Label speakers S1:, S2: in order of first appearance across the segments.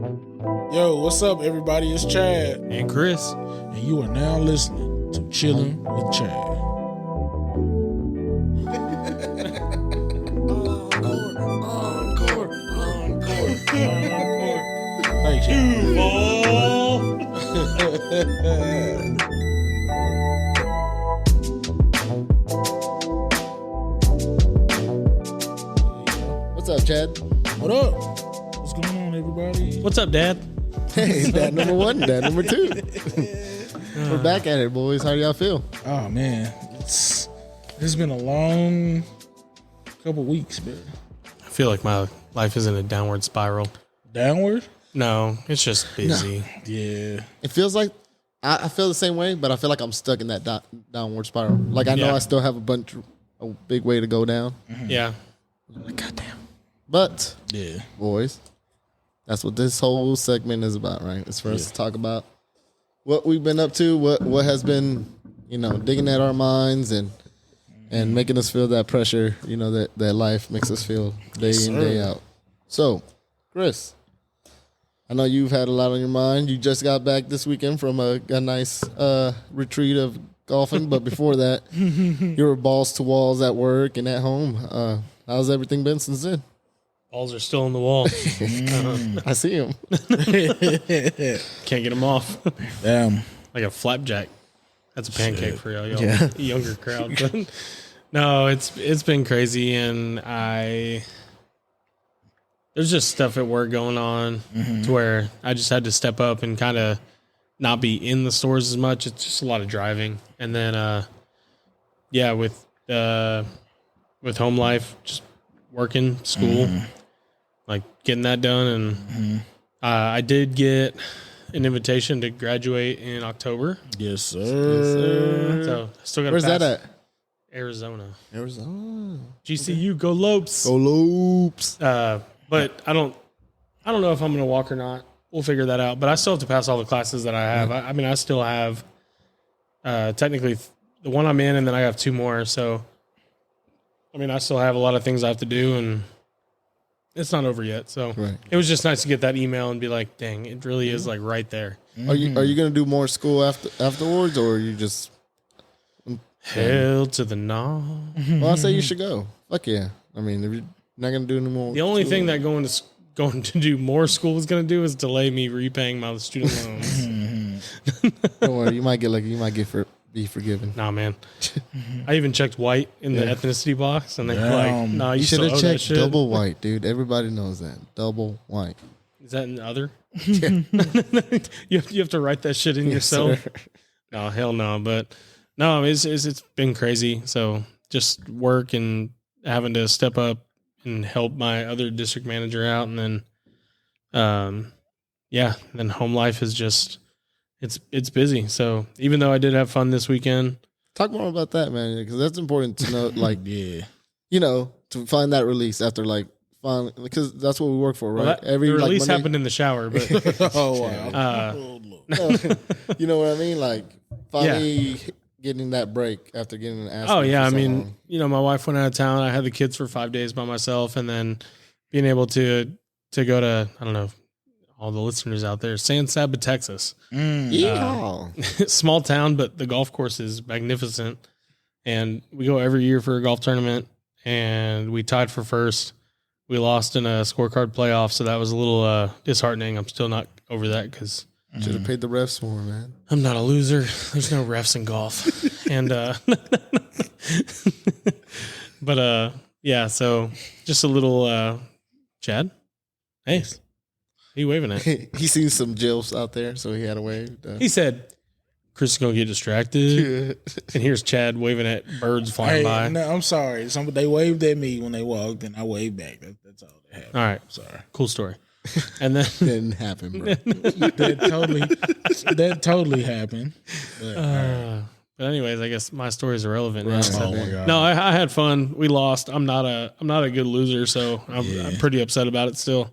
S1: Yo, what's up, everybody? It's Chad.
S2: And Chris.
S1: And you are now listening to Chilln with Chad. Thank you.
S3: What's up, Chad?
S1: What up? What's going on, everybody?
S2: What's up, Dad?
S3: Hey, dad number one, dad number two. We're back at it, boys. How do y'all feel?
S1: Oh, man. It's been a long couple weeks, man.
S2: I feel like my life is in a downward spiral.
S1: Downward?
S2: No, it's just busy.
S1: Yeah.
S3: It feels like I feel the same way, but I feel like I'm stuck in that downward spiral. Like I know I still have a big way to go down.
S2: Mm-hmm. Yeah.
S3: Like, goddamn. But
S1: Yeah.
S3: boys, that's what this whole segment is about, right? It's for us to talk about what we've been up to, what has been, digging at our minds and making us feel that pressure, that life makes us feel day in, day out. So, Chris, I know you've had a lot on your mind. You just got back this weekend from a nice retreat of golfing, but before that, you were balls to walls at work and at home. How's everything been since then?
S2: Balls are still on the wall.
S3: I see them.
S2: Can't get them off.
S1: Damn.
S2: Like a flapjack. That's a pancake for y'all younger crowd. But no, it's been crazy, and there's just stuff at work going on to where I just had to step up and kind of not be in the stores as much. It's just a lot of driving, and then with home life, just working, school, like getting that done, and I did get an invitation to graduate in October.
S1: Yes, sir.
S2: So I still got.
S3: Where's that at?
S2: Arizona.
S3: Arizona.
S2: GCU, go Lopes.
S3: Go Loops.
S2: But I don't know if I'm going to walk or not. We'll figure that out. But I still have to pass all the classes that I have. I mean, I still have technically the one I'm in, and then I have two more. So, I mean, I still have a lot of things I have to do, and it's not over yet. So It was just nice to get that email and be like, dang, it really is like right there.
S3: Are you going to do more school afterwards, or are you just
S2: hell to the no?
S3: Well, I say you should go. Fuck yeah. I mean, if you're not going to do any more.
S2: The only thing that going to do more school is going to do is delay me repaying my student loans.
S3: Don't worry, you might be forgiven.
S2: Nah, man. I even checked white in the ethnicity box, and they're like, "No, you
S3: should
S2: still
S3: have
S2: owe that
S3: checked
S2: shit."
S3: double white, dude. Everybody knows that. Double white.
S2: Is that in the other? you have to write that shit in yourself.
S3: Sir.
S2: No, hell no. But no, it's been crazy. So just work and having to step up and help my other district manager out, and then, then home life is just it's busy. So even though I did have fun this weekend,
S3: talk more about that, man, because that's important to know. Like, to find that release after finally, because that's what we work for, right?
S2: Well, the release happened in the shower, but
S1: oh wow,
S3: you know what I mean? Like finally getting that break after getting an ass.
S2: Oh yeah, I
S3: mean,
S2: long. My wife went out of town. I had the kids for 5 days by myself, and then being able to go to, I don't know, all the listeners out there, San Saba, Texas. Small town, but the golf course is magnificent. And we go every year for a golf tournament, and we tied for first. We lost in a scorecard playoff, so that was a little disheartening. I'm still not over that because
S3: should have paid the refs more, man.
S2: I'm not a loser. There's no refs in golf. And but so just a little Chad. Hey. He waving at.
S3: He seen some jills out there, so he had a wave.
S2: He said, "Chris is gonna get distracted," and here's Chad waving at birds flying by.
S1: No, I'm sorry. They waved at me when they walked, and I waved back. That's all that happened.
S2: All right,
S1: I'm sorry.
S2: Cool story. And then
S3: didn't happen, bro.
S1: that totally happened.
S2: But anyways, I guess my story is irrelevant now.
S3: Right.
S2: So.
S1: Oh my God.
S2: No, I had fun. We lost. I'm not a good loser, so I'm pretty upset about it still.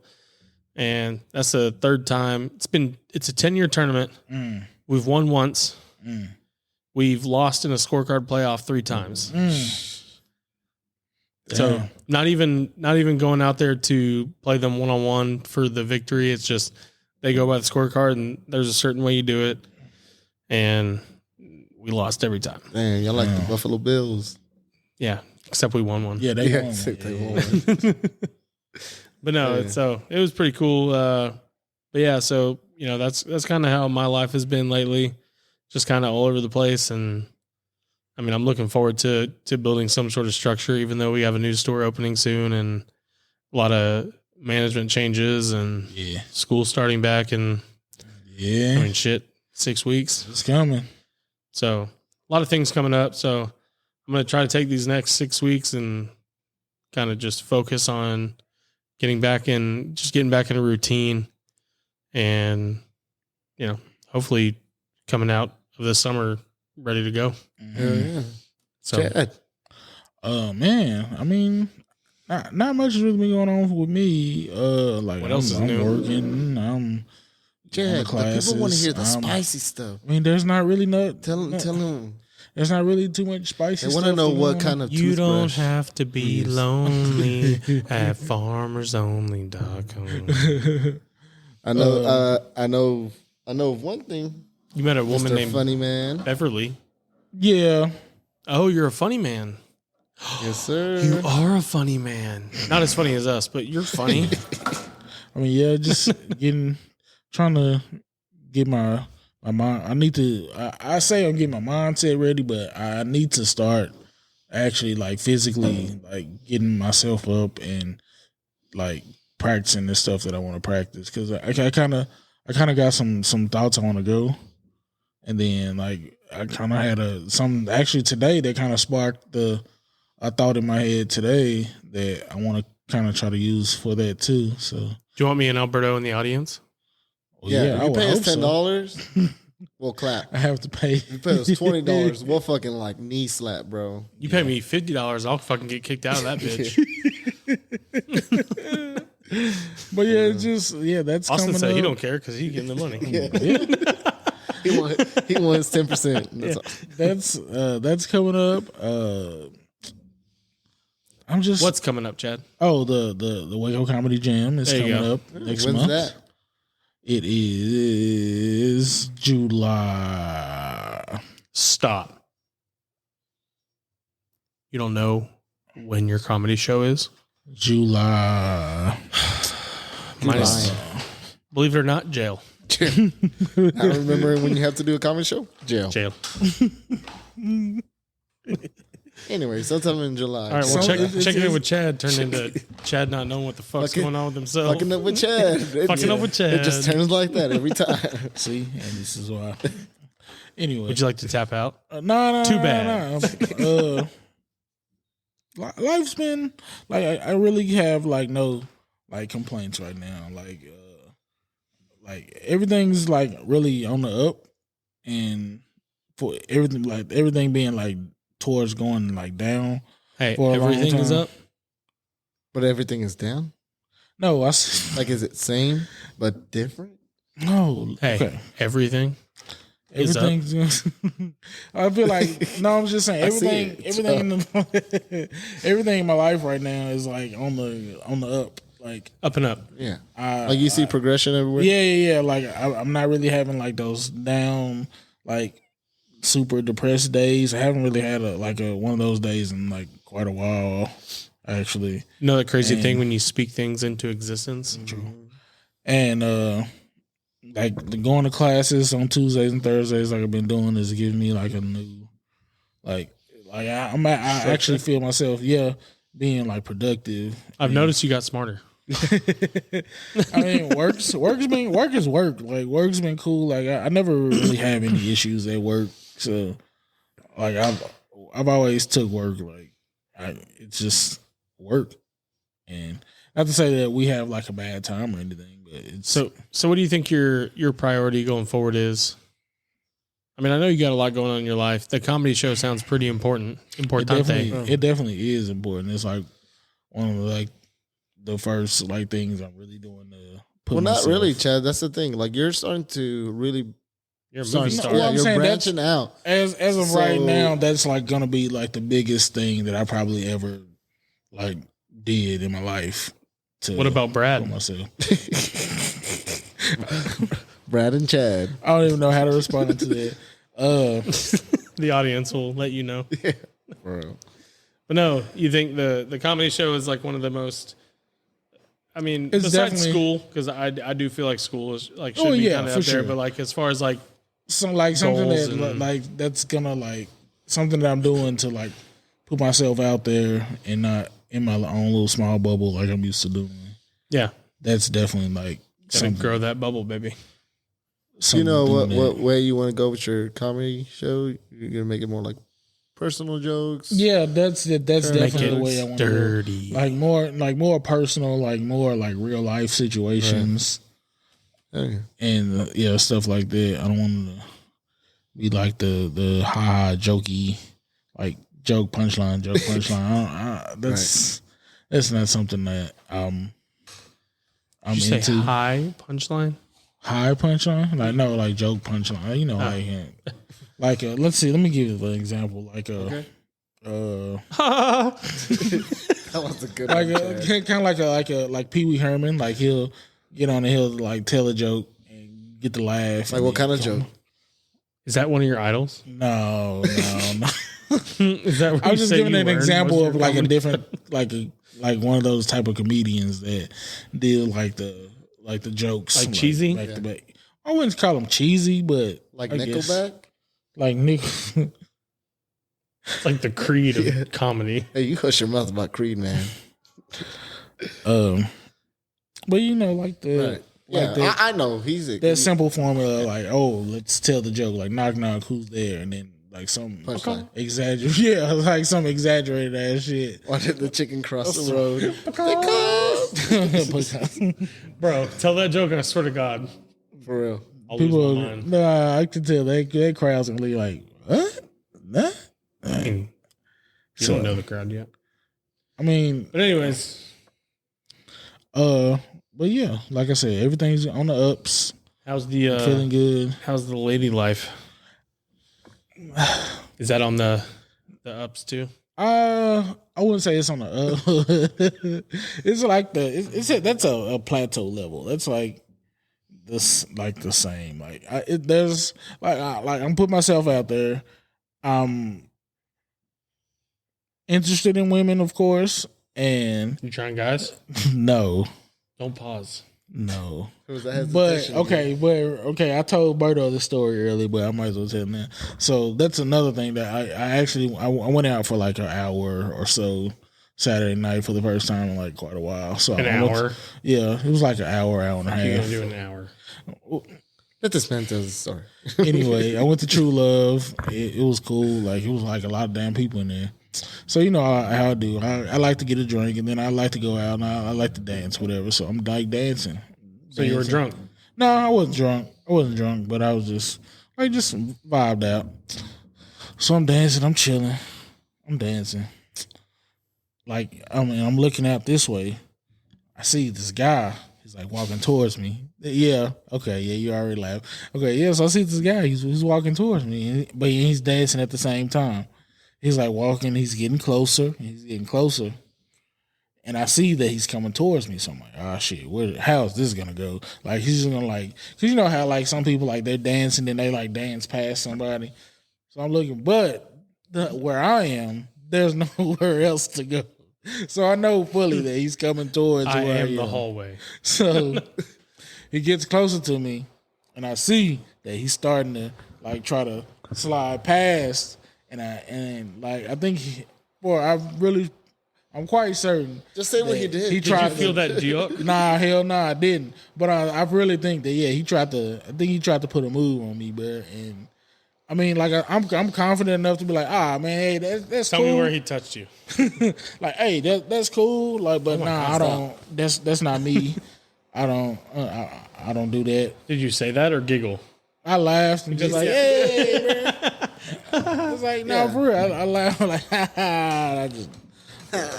S2: And that's the third time. It's a 10-year tournament. We've won once. We've lost in a scorecard playoff 3 times. So not even going out there to play them one-on-one for the victory. It's just they go by the scorecard, and there's a certain way you do it, and we lost every time.
S3: Man, y'all like the Buffalo Bills.
S2: Yeah, except we won one.
S1: Yeah, they won.
S3: Except they
S1: Yeah.
S3: won.
S2: But no, it was pretty cool. But yeah, so that's kind of how my life has been lately, just kind of all over the place. And I mean, I'm looking forward to building some sort of structure, even though we have a new store opening soon and a lot of management changes and school starting back in 6 weeks.
S1: It's coming.
S2: So a lot of things coming up. So I'm going to try to take these next 6 weeks and kind of just focus on getting back in a routine, and hopefully coming out of the summer ready to go.
S3: Yeah.
S2: So
S3: Chad.
S1: Man, I mean, not much has really been going on with me. Like
S2: What else is
S1: I'm
S2: new?
S1: working. I'm
S3: Chad,
S1: going to
S3: the people want to hear the
S1: classes.
S3: spicy stuff.
S1: I mean, there's not really
S3: Tell them.
S1: There's not really too much spicy.
S3: They
S1: stuff
S3: want to know
S1: going
S3: what
S1: on.
S3: kind of
S2: you don't
S3: toothbrush.
S2: have to be lonely at farmersonly.com.
S3: I know. I know of one thing.
S2: You met a woman
S3: Mr.
S2: named
S3: Funny Man.
S2: Beverly.
S1: Yeah.
S2: Oh, you're a funny man.
S3: Yes, sir.
S2: You are a funny man. Not as funny as us, but you're funny.
S1: I mean, yeah, just trying to get my mind. I need to. I say I'm getting my mindset ready, but I need to start actually like physically like getting myself up and like practicing the stuff that I want to practice, because I kind of got some thoughts I want to go, and then like I kind of had some actually today that kind of sparked a thought in my head today that I want to kind of try to use for that too. So
S2: Do you want me and Alberto in the audience?
S1: well,
S3: Yeah,
S1: I
S3: if you
S1: would
S3: pay us
S1: hope so.
S3: $10, we'll clap.
S1: I have to pay.
S3: If you pay us $20, we'll fucking like knee slap, bro.
S2: You pay me $50, I'll fucking get kicked out of that bitch.
S1: But yeah, it's just that's
S2: Austin
S1: coming
S2: said
S1: up.
S2: he don't care because he's getting the money.
S3: He wants 10%. That's all.
S1: That's coming up. I'm just
S2: What's coming up, Chad?
S1: the Waco Comedy Jam is
S2: There you
S1: coming
S2: go.
S1: up next
S3: When's
S1: month.
S3: that?
S1: It is July.
S2: Stop. You don't know when your comedy show is?
S1: July.
S2: Mine is, believe it or not, jail.
S3: I remember when you have to do a comedy show? Jail.
S2: Jail.
S3: Anyway, sometime in July.
S2: All right, well,
S1: So
S2: checking in with Chad turned into Chad not knowing what the fuck's
S3: Fucking-
S2: going on with himself.
S3: Fucking up with Chad.
S2: Fucking up with Chad.
S3: It just turns like that every time.
S1: See, and this is why. Anyway,
S2: Would you like to tap out?
S1: no,
S2: Too bad.
S1: Life's been like I really have like no like complaints right now. Like everything's like really on the up, and for everything being like towards going like down.
S2: Hey,
S1: For a long
S2: everything is
S1: time.
S2: up.
S3: But everything is down?
S1: No,
S3: Like, is it same but different?
S1: no.
S2: Hey,
S1: Okay.
S2: everything is up.
S1: Everything's. I feel like no. I'm just saying
S3: I see
S1: everything.
S3: it.
S1: Everything in my life right now is like on the up. Like
S2: Up and up.
S3: Yeah.
S1: I,
S3: Like, you see progression everywhere?
S1: yeah. Like I'm not really having like those down like super depressed days. I haven't really had one of those days in like quite a while. Actually,
S2: You know that crazy
S1: And-
S2: thing when you speak things into existence?
S1: and like going to classes on Tuesdays and Thursdays, like I've been doing, is giving me like a new, I actually feel myself, being like productive.
S2: I've noticed you got smarter.
S1: I mean, work is work. Like work's been cool. Like I never really have any issues at work. So like I've always took work it's just work, and not to say that we have like a bad time or anything, but it's
S2: So what do you think your priority going forward is? I mean, I know you got a lot going on in your life. The comedy show sounds pretty important.
S1: it definitely is important. It's like one of the first things I'm really doing to put
S3: Well, not
S1: myself-
S3: really, Chad. That's the thing. Like, you're starting to really
S2: You're a
S3: start.
S2: movie
S1: No,
S2: star.
S1: well, I'm
S3: you're
S1: saying
S3: branching out.
S1: As of right
S3: So-
S1: now, that's like gonna be like the biggest thing that I probably ever like did in my life. To
S2: What about Brad?
S1: put myself?
S3: Brad and Chad.
S1: I don't even know how to respond to that.
S2: The audience will let you know.
S3: Yeah, for real.
S2: But no, you think the comedy show is like one of the most. I mean,
S1: It's
S2: besides
S1: definitely-
S2: school, because I do feel like school is like should be kind of
S1: for
S2: up there.
S1: sure.
S2: But like as far as like
S1: Something that
S2: and-
S1: like that's gonna like something that I'm doing to like put myself out there and not in my own little small bubble like I'm used to doing.
S2: yeah,
S1: That's definitely like
S2: gotta
S1: something.
S2: grow that bubble, baby.
S3: You know
S1: doing that.
S3: what way you want to go with your comedy show? You're gonna make it more like personal jokes.
S1: Yeah, that's
S2: Make
S1: definitely
S2: it
S1: the way I want to go.
S2: dirty.
S1: Like more personal, like more like real life situations
S3: Okay.
S1: and stuff like that. I don't want to be like the ha jokey like joke punchline. That's not something that I'm
S2: Did you say
S1: into.
S2: high punchline?
S1: High punchline, like no, like joke punchline. You know, like let's see. Let me give you an example. Like
S3: Okay.
S1: uh,
S3: That was a good
S1: like
S3: one. Chad.
S1: kind of like Pee Wee Herman. Like he'll get on and he'll like tell a joke and get the laugh.
S3: Like what kind of joke?
S2: Is that one of your idols?
S1: No.
S2: Is that what
S1: I was
S2: you
S1: just
S2: say
S1: giving
S2: you
S1: an
S2: learned
S1: example
S2: most
S1: of
S2: your
S1: like a
S2: comedy?
S1: different like one of those type of comedians that deal like the jokes
S2: Like cheesy?
S1: back to back. I wouldn't call them cheesy, but
S3: Like
S1: I guess,
S3: Nickelback?
S1: like Nick.
S2: It's like the Creed of comedy.
S3: Hey, you hush your mouth about Creed, man.
S1: But you know, like the
S3: Right. Yeah,
S1: like that,
S3: I know. He's a
S1: that simple formula, like let's tell the joke, like knock knock, who's there, and then like some
S3: punchline.
S1: exaggerate, like some exaggerated ass shit.
S3: Why did the chicken cross the road?
S2: Bro, tell that joke and I swear to God,
S3: For real.
S2: I'll lose
S1: People,
S2: my mind.
S1: nah, I can tell that crowd's gonna be like, what? Nah?
S2: You
S1: So-
S2: don't know the crowd yet.
S1: I mean,
S2: But anyways,
S1: but yeah, like I said, everything's on the ups,
S2: how's the
S1: feeling good.
S2: how's the lady life? Is that on the ups too?
S1: I wouldn't say it's on the up. It's like that's a plateau level. That's like this, like the same. Like there's like I'm putting myself out there. I'm interested in women, of course, and
S2: You trying, guys?
S1: no.
S2: Don't pause.
S1: No,
S3: It was a
S1: but
S3: hesitation
S1: okay. I told Berto the story earlier, but I might as well tell him that. So that's another thing that I went out for like an hour or so Saturday night for the first time in like quite a while. So
S2: An
S1: I went
S2: hour?
S1: yeah, it was like an hour and a
S2: You're
S1: half.
S2: gonna do an hour.
S3: Let this man tell the story.
S1: Anyway, I went to True Love. It was cool. Like it was like a lot of damn people in there. So you know how I do. I like to get a drink and then I like to go out and I like to dance, whatever. So I'm like dancing.
S2: So you were drunk.
S1: No, I wasn't drunk, but I was just vibed out. So I'm dancing, I'm chilling, I'm dancing. Like I'm looking out this way. I see this guy. He's like walking towards me. Yeah, okay, yeah, you already laughed. Okay, yeah, so I see this guy. He's walking towards me, but he's dancing at the same time. He's like walking. He's getting closer. He's getting closer. And I see that he's coming towards me. So I'm like, oh shit, how is this gonna go? Like he's gonna like, cause you know how like some people like they're dancing and they like dance past somebody. So I'm looking, but where I am, there's nowhere else to go. So I know fully that he's coming towards
S2: I
S1: where
S2: am the hallway.
S1: So he gets closer to me, and I see that he's starting to like try to slide past, and like I think, I'm quite certain.
S3: Just say what he did.
S1: He
S2: Did you
S1: tried
S2: feel
S1: to,
S2: that juke?
S1: Nah, hell nah, I didn't. But I really think that he tried to. I think he tried to put a move on me, but and I mean, like I'm confident enough to be like, man, hey, that's
S2: Tell
S1: cool.
S2: me where he touched you.
S1: Like, hey, that's cool. Like, but nah, I don't. That's not me. I don't do that.
S2: Did you say that or giggle?
S1: I laughed and just like, hey, man. It's like, nah, for real. I laughed like, I just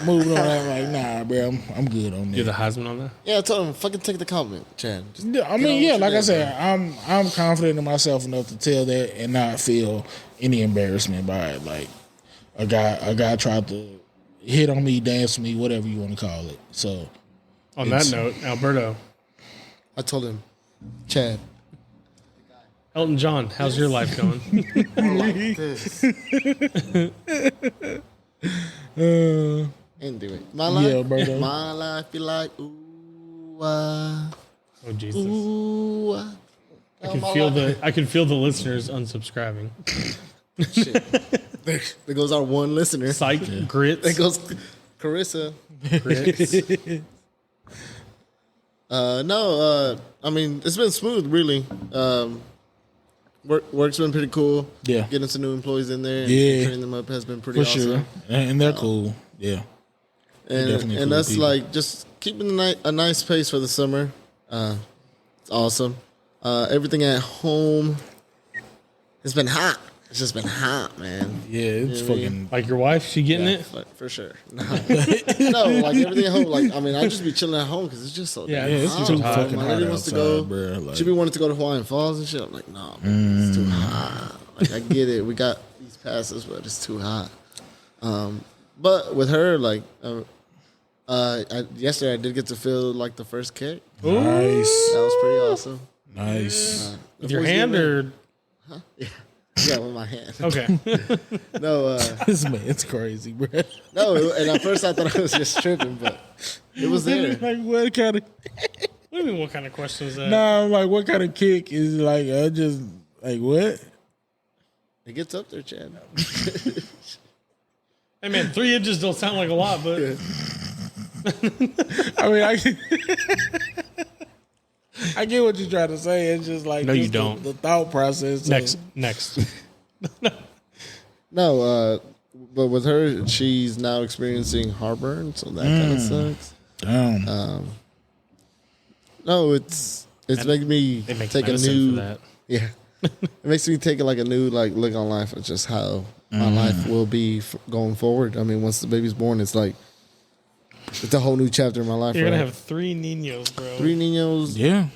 S1: moved on. I'm like, nah, bro, I'm good on that.
S2: You're the Heisman on that?
S3: Yeah, I told him, fucking take the compliment, Chan. Just
S1: Yeah, I
S3: get
S1: mean,
S3: on
S1: yeah,
S3: with
S1: like
S3: your
S1: I
S3: day,
S1: said, I'm confident in myself enough to tell that and not feel any embarrassment by it. Like a guy tried to hit on me, dance with me, whatever you want to call it. So
S2: On that note, Alberto,
S3: I told him, Chad.
S2: Elton John, how's your life going?
S3: Like this. Anyway, my life,
S1: Alberto.
S3: my life be like ooh,
S2: Oh Jesus!
S3: ooh.
S2: I can feel the listeners unsubscribing.
S3: Shit. There goes our one listener.
S2: Psych, grits.
S3: There goes Carissa.
S2: Grits.
S3: I mean, it's been smooth, really. Work's been pretty cool.
S1: Yeah.
S3: Getting some new employees in there and
S1: Yeah.
S3: training them up has been pretty
S1: For
S3: awesome.
S1: sure. And they're cool. Yeah. definitely
S3: And
S1: cool
S3: that's
S1: people.
S3: like just keeping a nice pace for the summer. It's awesome. Everything at home has been hot. It's just been hot, man.
S1: Yeah, it's
S3: You know what I mean?
S1: fucking.
S2: Like your wife, she getting it?
S3: For sure. No, like everything at home. Like I mean, I just be chilling at home because it's just so
S2: Yeah,
S3: damn
S1: Yeah, it's
S3: hot.
S1: too
S2: hot.
S1: fucking
S3: My
S1: hot
S3: lady wants
S1: outside,
S3: to go.
S1: bro. Like,
S3: She be wanting to go to Hawaiian Falls and shit. I'm like, nah, man, it's too hot. Like I get it. We got these passes, but it's too hot. But with her, like, yesterday I did get to feel like the first kick.
S1: nice,
S3: That was pretty awesome.
S1: nice.
S2: With your hand or?
S3: Yeah, with my hand.
S2: Okay.
S3: No,
S1: This man's crazy, bro.
S3: no. And at first I thought I was just tripping, but it was there.
S1: Like what kind of?
S2: What do you mean? What kind of question is that?
S1: Nah, I'm like, what kind of kick is like? I just like what?
S3: It gets up there, Chad.
S2: Hey man, 3 inches don't sound like a lot, but
S1: I mean, I get what you're trying to say. It's just like
S2: No, you
S1: just
S2: don't.
S1: The thought process.
S2: next.
S3: No, but with her, she's now experiencing heartburn, so that kind of sucks.
S1: Damn.
S3: No, it's making me
S2: They make
S3: take a
S2: medicine
S3: new
S2: for that.
S3: yeah. It makes me take like a new look on life of just how my life will be going forward. I mean, once the baby's born, it's like it's a whole new chapter in my life.
S2: You're gonna
S3: right?
S2: have 3 niños, bro.
S3: 3 niños.
S1: Yeah.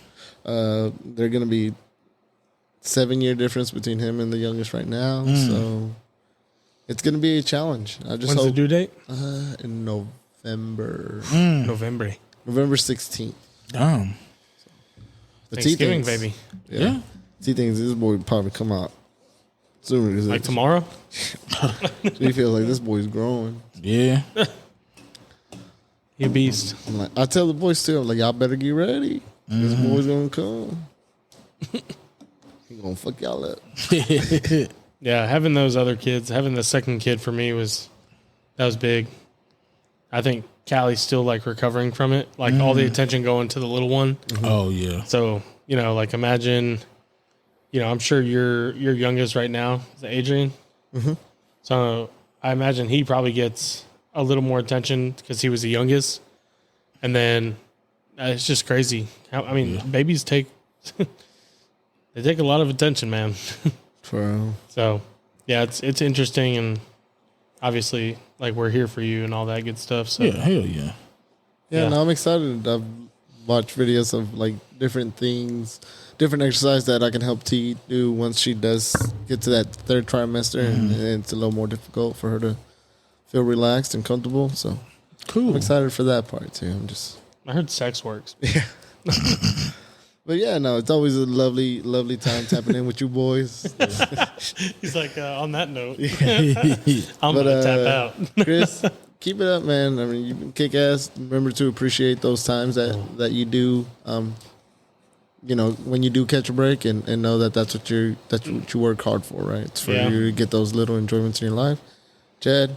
S3: They're gonna be 7-year difference between him and the youngest right now, so it's gonna be a challenge. I just
S2: When's the
S3: hope
S2: due date?
S3: in November,
S2: November.
S3: November 16th.
S1: Damn.
S3: The
S2: Thanksgiving,
S3: things-
S2: baby.
S1: Yeah.
S3: T things this boy would probably come out sooner because
S2: Like tomorrow?
S3: he feels like this boy's growing.
S1: Yeah.
S2: You beast.
S3: I'm like, I tell the boys too, I'm like, y'all better get ready. This boy's gonna come. He gonna fuck y'all up.
S2: Yeah, having those other kids, having the second kid for me was big. I think Callie's still like recovering from it, like all the attention going to the little one.
S1: Oh yeah.
S2: So like imagine, I'm sure your youngest right now is Adrian. So I imagine he probably gets a little more attention because he was the youngest, and then it's just crazy. Babies take they take a lot of attention, man.
S3: For
S2: So, yeah, it's interesting, and obviously, like we're here for you and all that good stuff. So,
S1: Yeah. Hell yeah.
S3: yeah, no, I'm excited. I've watched videos of like different things, different exercise that I can help T do once she does get to that 3rd trimester, and it's a little more difficult for her to feel relaxed and comfortable. So
S1: Cool.
S3: I'm excited for that part too.
S2: I heard sex works.
S3: But yeah, no, it's always a lovely, lovely time tapping in with you boys.
S2: He's like, on that note,
S1: yeah.
S2: I'm
S3: But,
S2: gonna tap out.
S3: Chris, keep it up, man. I mean, you've been kick ass. Remember to appreciate those times that you do. When you do catch a break, and know that's what you work hard for, right? It's for
S2: Yeah.
S3: you to get those little enjoyments in your life. Chad,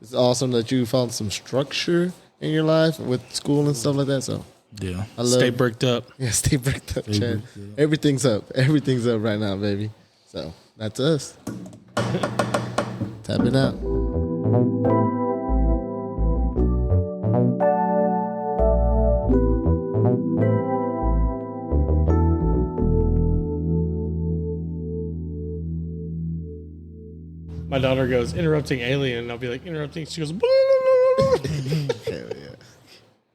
S3: it's awesome that you found some structure in your life with school and stuff like that. So
S1: Yeah.
S3: I love
S2: Stay bricked up.
S3: Yeah, stay bricked up,
S1: Stay
S3: Chad.
S1: bricked up.
S3: Everything's up. Everything's up right now, baby. So that's us. Tap it out.
S2: My daughter goes, interrupting alien. And I'll be like, interrupting. She goes,
S3: Hell yeah.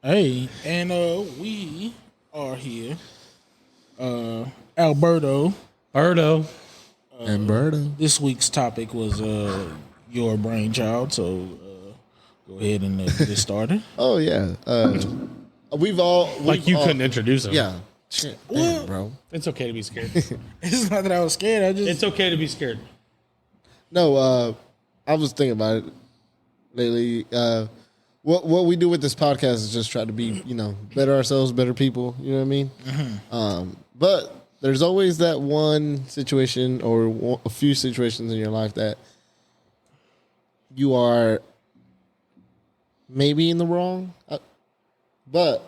S1: Hey, and we are here. Alberto.
S2: Berto.
S3: And Berto.
S1: This week's topic was your brainchild, so go ahead and get started.
S3: Oh yeah. We've all
S2: Like you couldn't introduce him.
S3: Yeah. Damn, bro.
S2: It's okay to be scared.
S1: It's not that I was scared.
S2: It's okay to be scared.
S3: No, I was thinking about it lately. What we do with this podcast is just try to be, better ourselves, better people. You know what I mean? Mm-hmm. But there's always that one situation or a few situations in your life that you are maybe in the wrong, but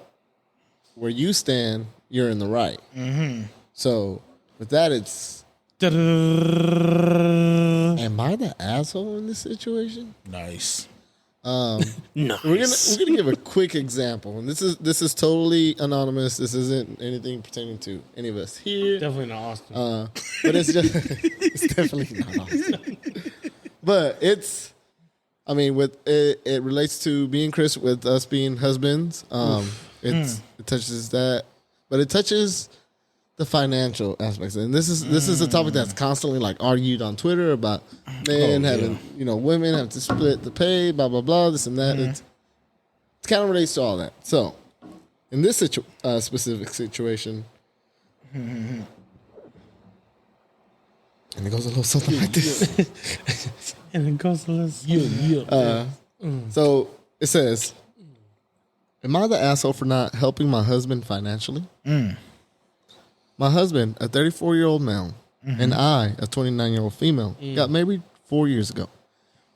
S3: where you stand, you're in the right. Mm-hmm. So with that, it's am I the asshole in this situation?
S1: Nice.
S2: Nice.
S3: We're gonna give a quick example, and this is totally anonymous. This isn't anything pertaining to any of us here.
S2: Definitely not Austin.
S3: But it's just it's definitely not Austin. But it's, with it relates to being Chris with us being husbands. It touches that, but it touches the financial aspects, and this is a topic that's constantly like argued on Twitter about men having, women have to split the pay, blah blah blah, this and that. It kind of relates to all that. So, in this specific situation, and it goes a little something like this.
S2: And it goes a little.
S3: So it says, "Am I the asshole for not helping my husband financially?" My husband, a 34-year-old male, and I, a 29-year-old female, got married 4 years ago.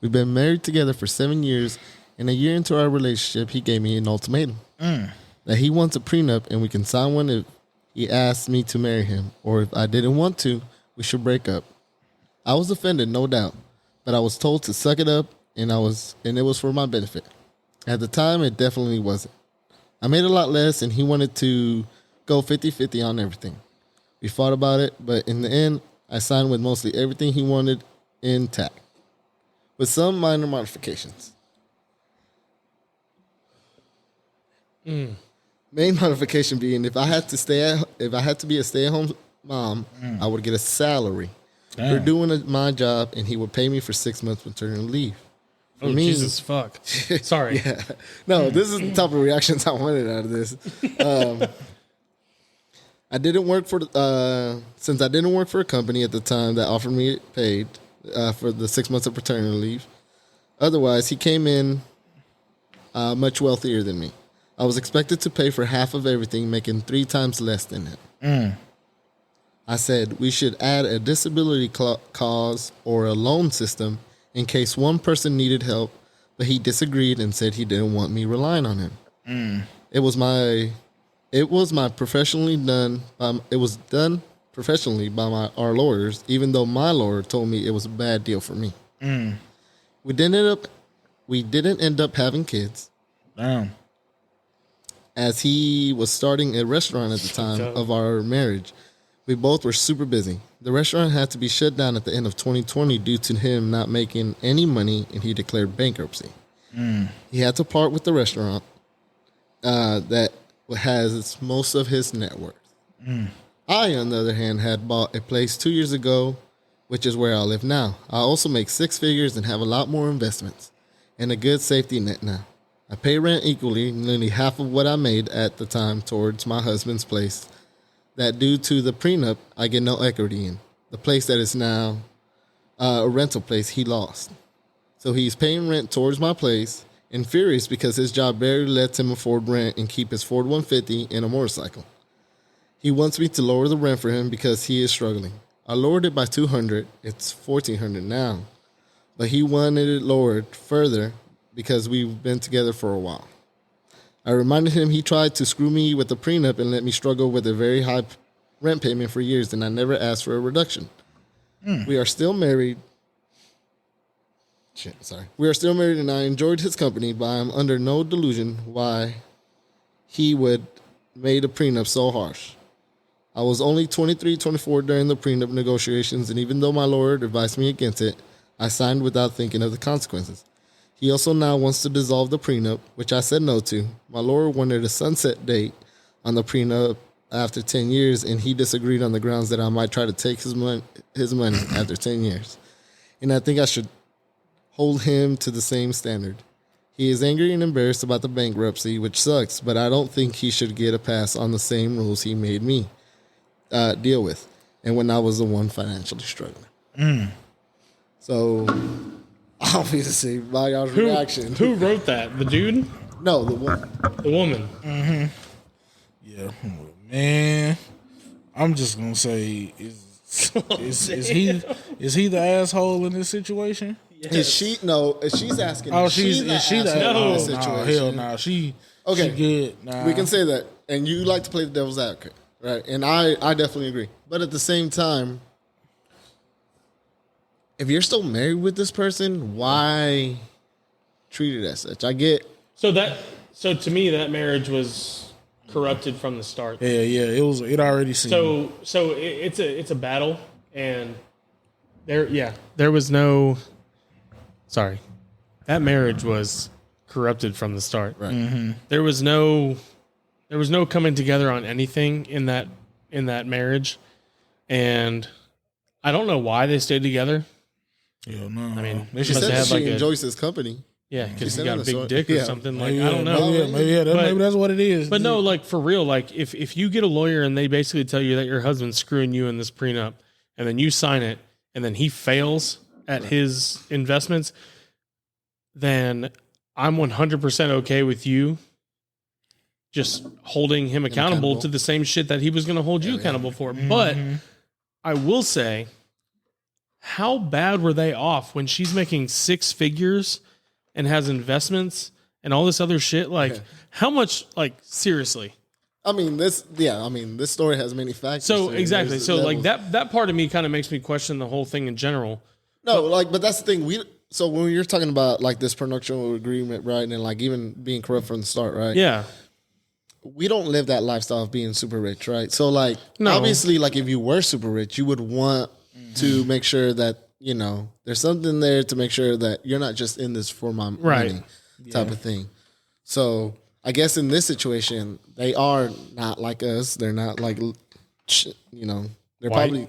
S3: We've been married together for 7 years, and a year into our relationship, he gave me an ultimatum that he wants a prenup, and we can sign one if he asks me to marry him, or if I didn't want to, we should break up. I was offended, no doubt, but I was told to suck it up, and it was for my benefit. At the time, it definitely wasn't. I made a lot less, and he wanted to go 50-50 on everything. We fought about it, but in the end, I signed with mostly everything he wanted intact, with some minor modifications. Main modification being if I had to be a stay-at-home mom, I would get a salary for doing my job, and he would pay me for 6 months maternity leave. For me,
S2: Jesus fuck. Sorry.
S3: Yeah. No, this is the type of reactions I wanted out of this. I didn't work since I didn't work for a company at the time that offered me paid for the 6 months of paternity leave. Otherwise, he came in much wealthier than me. I was expected to pay for half of everything, making 3 times less than him. I said we should add a disability clause or a loan system in case one person needed help, but he disagreed and said he didn't want me relying on him. It was done professionally by our lawyers, even though my lawyer told me it was a bad deal for me. We didn't end up having kids.
S1: Damn.
S3: As he was starting a restaurant at the time of our marriage. We both were super busy. The restaurant had to be shut down at the end of 2020 due to him not making any money, and he declared bankruptcy. He had to part with the restaurant that has most of his net worth. I, on the other hand, had bought a place 2 years ago, which is where I live now. I also make 6 figures and have a lot more investments and a good safety net now. I pay rent equally, nearly half of what I made at the time towards my husband's place that due to the prenup, I get no equity in. The place that is now a rental place he lost. So he's paying rent towards my place and furious because his job barely lets him afford rent and keep his Ford 150 and a motorcycle. He wants me to lower the rent for him because he is struggling. I lowered it by $200. It's $1,400 now. But he wanted it lowered further because we've been together for a while. I reminded him he tried to screw me with the prenup and let me struggle with a very high rent payment for years, and I never asked for a reduction. We are still married. We are still married, and I enjoyed his company, but I am under no delusion why he would made a prenup so harsh. I was only 23, 24 during the prenup negotiations, and even though my lawyer advised me against it, I signed without thinking of the consequences. He also now wants to dissolve the prenup, which I said no to. My lawyer wanted a sunset date on the prenup after 10 years, and he disagreed on the grounds that I might try to take his money after 10 years. And I think I should hold him to the same standard. He is angry and embarrassed about the bankruptcy, which sucks, but I don't think he should get a pass on the same rules he made me deal with, and when I was the one financially struggling. So, obviously, by y'all's reaction.
S2: Who wrote that? The dude?
S3: No, the woman.
S2: The woman.
S1: Yeah, man. I'm just gonna say, is he the asshole in this situation?
S3: Yes. Is she? No, she's asking.
S1: Oh, is she the asshole in this
S2: No.
S1: situation? Hell no. She good. Nah.
S3: We can say that, and you like to play the devil's advocate, right? And I definitely agree. But at the same time, if you're still married with this person, why treat it as such? I get.
S2: So to me, that marriage was corrupted from the start.
S1: Yeah, it already seemed.
S2: So it's a battle, and there was no. Sorry, that marriage was corrupted from the start.
S3: Right.
S1: Mm-hmm.
S2: There was no coming together on anything in that marriage, and I don't know why they stayed together.
S1: Hell no.
S2: I mean,
S3: She
S2: must
S3: said
S2: have
S3: she enjoys his company.
S2: Yeah, because
S3: said
S2: he got
S3: on
S2: a
S3: the
S2: big
S3: story.
S2: dick or
S3: Yeah.
S2: something. Like,
S1: Maybe,
S2: I don't know.
S1: Maybe that's what it is.
S2: But no, like for real, like if you get a lawyer and they basically tell you that your husband's screwing you in this prenup, and then you sign it, and then he fails at his investments, then I'm 100% okay with you just holding him accountable to the same shit that he was going to hold you accountable for. But I will say, how bad were they off when she's making six figures and has investments and all this other shit? Like, how much? Like, seriously.
S3: I mean, this story has many factors.
S2: So exactly.
S3: There's
S2: So like
S3: levels.
S2: that part of me kind of makes me question the whole thing in general.
S3: No, like, but that's the thing. So when you're talking about like this prenuptial agreement, right, and like even being corrupt from the start, right?
S2: Yeah.
S3: We don't live that lifestyle of being super rich, right? So like,
S2: No.
S3: obviously, like if you were super rich, you would want to make sure that there's something there to make sure that you're not just in this for my money type of thing. So I guess in this situation, they are not like us. They're not like, they're
S2: White.
S3: probably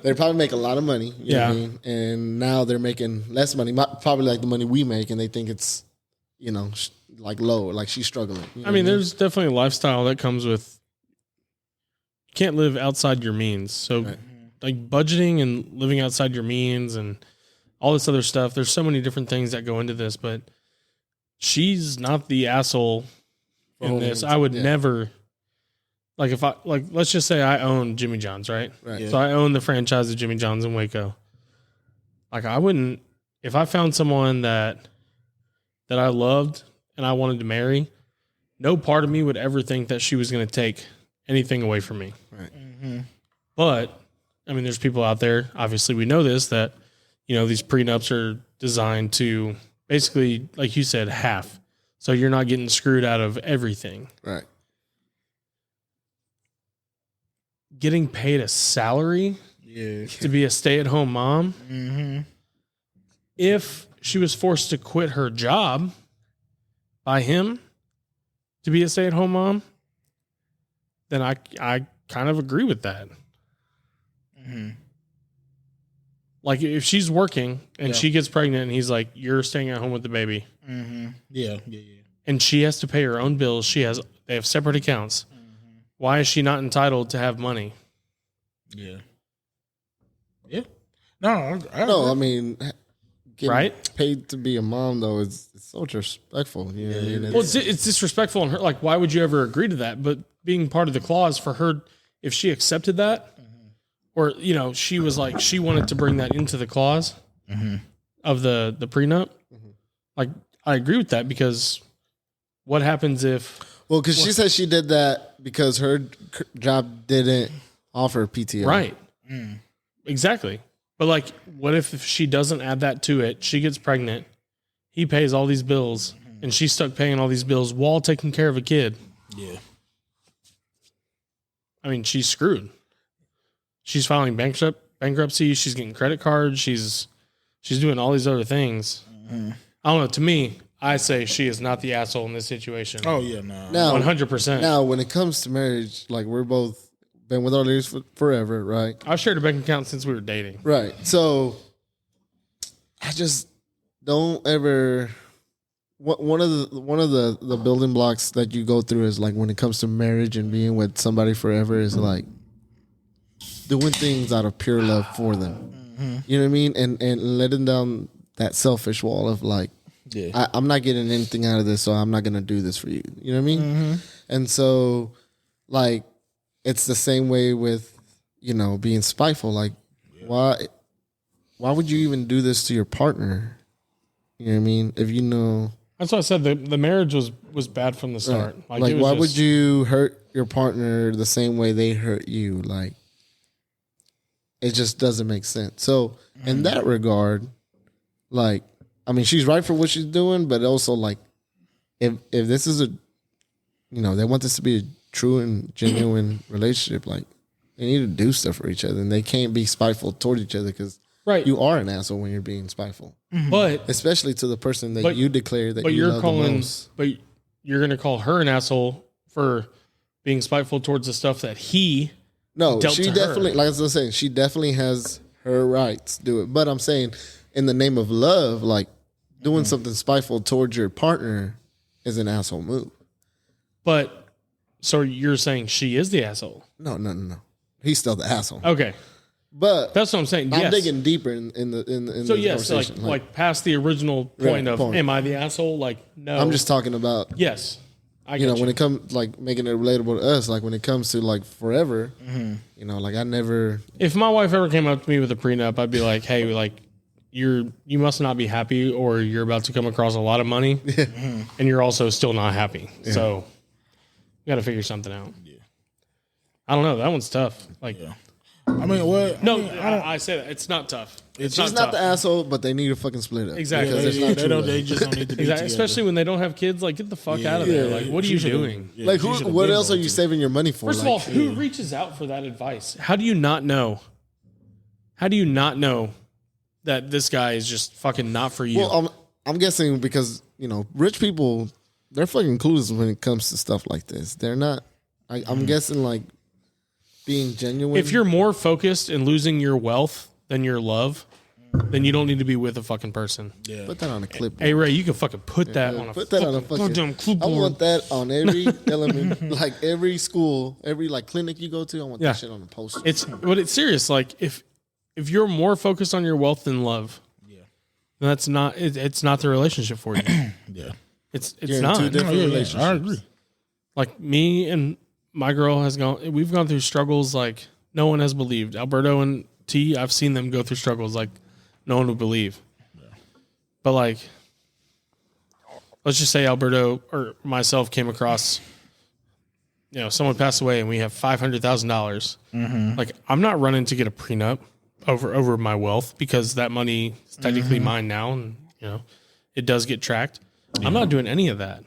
S3: they probably make a lot of money. You know what I mean? And now they're making less money, probably like the money we make, and they think it's like low, like she's struggling. You know
S2: I mean,
S3: what
S2: there's definitely a lifestyle that comes with you can't live outside your means. So like budgeting and living outside your means and all this other stuff, there's so many different things that go into this, but she's not the asshole in this. I would never if I let's just say I own Jimmy John's, right?
S3: Right.
S2: So I own the franchise of Jimmy John's in Waco. Like I wouldn't if I found someone that I loved and I wanted to marry, no part of me would ever think that she was going to take anything away from me.
S3: Right.
S2: But I mean, there's people out there, obviously we know this, that, these prenups are designed to basically, like you said, half. So you're not getting screwed out of everything.
S3: Right.
S2: Getting paid a salary to be a stay-at-home mom. If she was forced to quit her job by him to be a stay-at-home mom, then I kind of agree with that. Like if she's working and she gets pregnant and he's like, you're staying at home with the baby.
S1: Yeah.
S2: And she has to pay her own bills. They have separate accounts. Why is she not entitled to have money?
S1: Yeah. No,
S3: I mean, getting
S2: Right?
S3: paid to be a mom though is so disrespectful. You know what I mean?
S2: Well, it's disrespectful on her. Like, why would you ever agree to that? But being part of the clause for her, if she accepted that, or she was like she wanted to bring that into the clause of the prenup. Like, I agree with that because what happens if?
S3: Well, because she said she did that because her job didn't offer PTO.
S2: Right. Exactly. But like, what if she doesn't add that to it? She gets pregnant. He pays all these bills, and she's stuck paying all these bills while taking care of a kid.
S1: Yeah.
S2: I mean, she's screwed. She's filing bankruptcy. She's getting credit cards. She's doing all these other things. I don't know. To me, I say she is not the asshole in this situation.
S1: Oh yeah, no.
S3: Now,
S2: 100%.
S3: Now, when it comes to marriage, like we're both been with our ladies for forever, right?
S2: I've shared a bank account since we were dating.
S3: Right. So I just don't ever one of the building blocks that you go through is like when it comes to marriage and being with somebody forever is like doing things out of pure love for them. You know what I mean? And letting down that selfish wall of like, I'm not getting anything out of this, so I'm not gonna do this for you. You know what I mean? And so, like, it's the same way with being spiteful. Like, why would you even do this to your partner? You know what I mean? If you know.
S2: That's why I said the marriage was bad from the start.
S3: Right. Like why would you hurt your partner the same way they hurt you? Like, it just doesn't make sense. So in that regard, like, I mean, she's right for what she's doing, but also like, if this is they want this to be a true and genuine relationship, like, they need to do stuff for each other, and they can't be spiteful toward each other because you are an asshole when you're being spiteful.
S2: But
S3: especially to the person that you declare that you love the most.
S2: But you're going to call her an asshole for being spiteful towards the stuff that he.
S3: No, she definitely, like I was saying, she definitely has her rights to do it. But I'm saying, in the name of love, like doing something spiteful towards your partner is an asshole move.
S2: But so you're saying she is the asshole?
S3: No. He's still the asshole.
S2: Okay.
S3: But
S2: that's what I'm saying.
S3: I'm digging deeper in the
S2: so yes, like past the original point of am I the asshole? Like, no.
S3: I'm just talking about
S2: yes. I get you.
S3: When it comes like making it relatable to us, like when it comes to like forever, like I never.
S2: If my wife ever came up to me with a prenup, I'd be like, hey, like you must not be happy, or you're about to come across a lot of money, and you're also still not happy. Yeah. So you got to figure something out. Yeah. I don't know. That one's tough. Like. Yeah.
S1: I mean, what?
S2: No, I say that it's not tough.
S3: She's not the asshole, but they need to fucking split up.
S2: Exactly.
S1: They just don't need to be together.
S2: Especially when they don't have kids. Like, get the fuck out of there. Like, what are you doing?
S3: Yeah, like, what else are you saving your money for?
S2: First of all, who reaches out for that advice? How do you not know? How do you not know that this guy is just fucking not for you?
S3: Well, I'm guessing because rich people, they're fucking clueless when it comes to stuff like this. They're not. I'm guessing like. Being genuine.
S2: If you're more focused in losing your wealth than your love, then you don't need to be with a fucking person.
S3: Yeah. Put that on a clipboard.
S2: Hey Ray, you can fucking put that on a
S3: fucking clipboard. I want that on every element, like every school, every like clinic you go to. I want that shit on the poster.
S2: It's serious. Like if you're more focused on your wealth than love, that's not it's not the relationship for you.
S1: Yeah,
S2: it's
S3: you're
S2: not.
S3: In 2 different relationships.
S1: I agree.
S2: Like me and my girl we've gone through struggles like no one has believed. Alberto and T, I've seen them go through struggles like no one would believe. Yeah. But like, let's just say Alberto or myself came across, someone passed away and we have $500,000. Like, I'm not running to get a prenup over my wealth because that money is technically mine now, and it does get tracked. Yeah. I'm not doing any of that.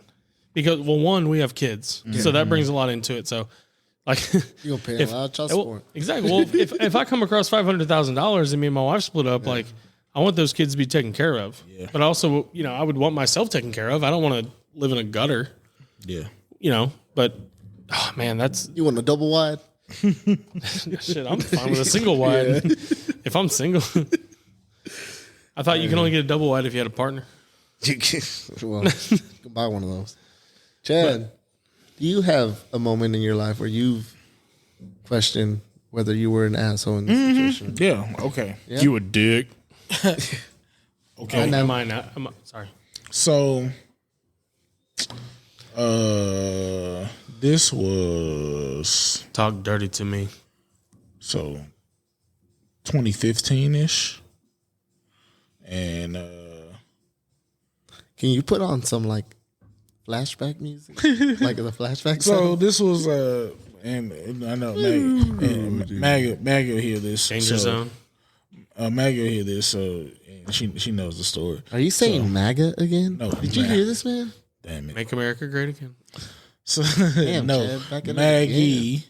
S2: Because, well, one, we have kids, so that brings a lot into it. So, like,
S3: you'll pay a lot of child support.
S2: Exactly. Well, if I come across $500,000 and me and my wife split up, like, I want those kids to be taken care of. Yeah. But also, I would want myself taken care of. I don't want to live in a gutter.
S1: Yeah.
S2: But oh man,
S3: you want a double wide?
S2: Shit, I'm fine with a single wide. Yeah. If I'm single, I thought you can only get a double wide if you had a partner.
S3: Well, you can buy one of those. Chad, do you have a moment in your life where you've questioned whether you were an asshole in this situation?
S1: Yeah. Okay.
S2: Yeah? You a dick.
S1: Okay.
S2: Am I not? Sorry.
S1: So, this was
S2: talk dirty to me.
S1: So, 2015-ish, and
S3: can you put on some like flashback music, like the flashback?
S1: So
S3: song?
S1: this was and I know Maggie will hear this.
S2: Danger Zone.
S1: Maggie will hear this, so she knows the story.
S3: Are you saying MAGA again?
S1: No.
S3: Did you hear this, man?
S1: Damn it.
S2: Make America great again.
S1: So
S3: damn,
S1: no,
S3: Chad,
S1: Maggie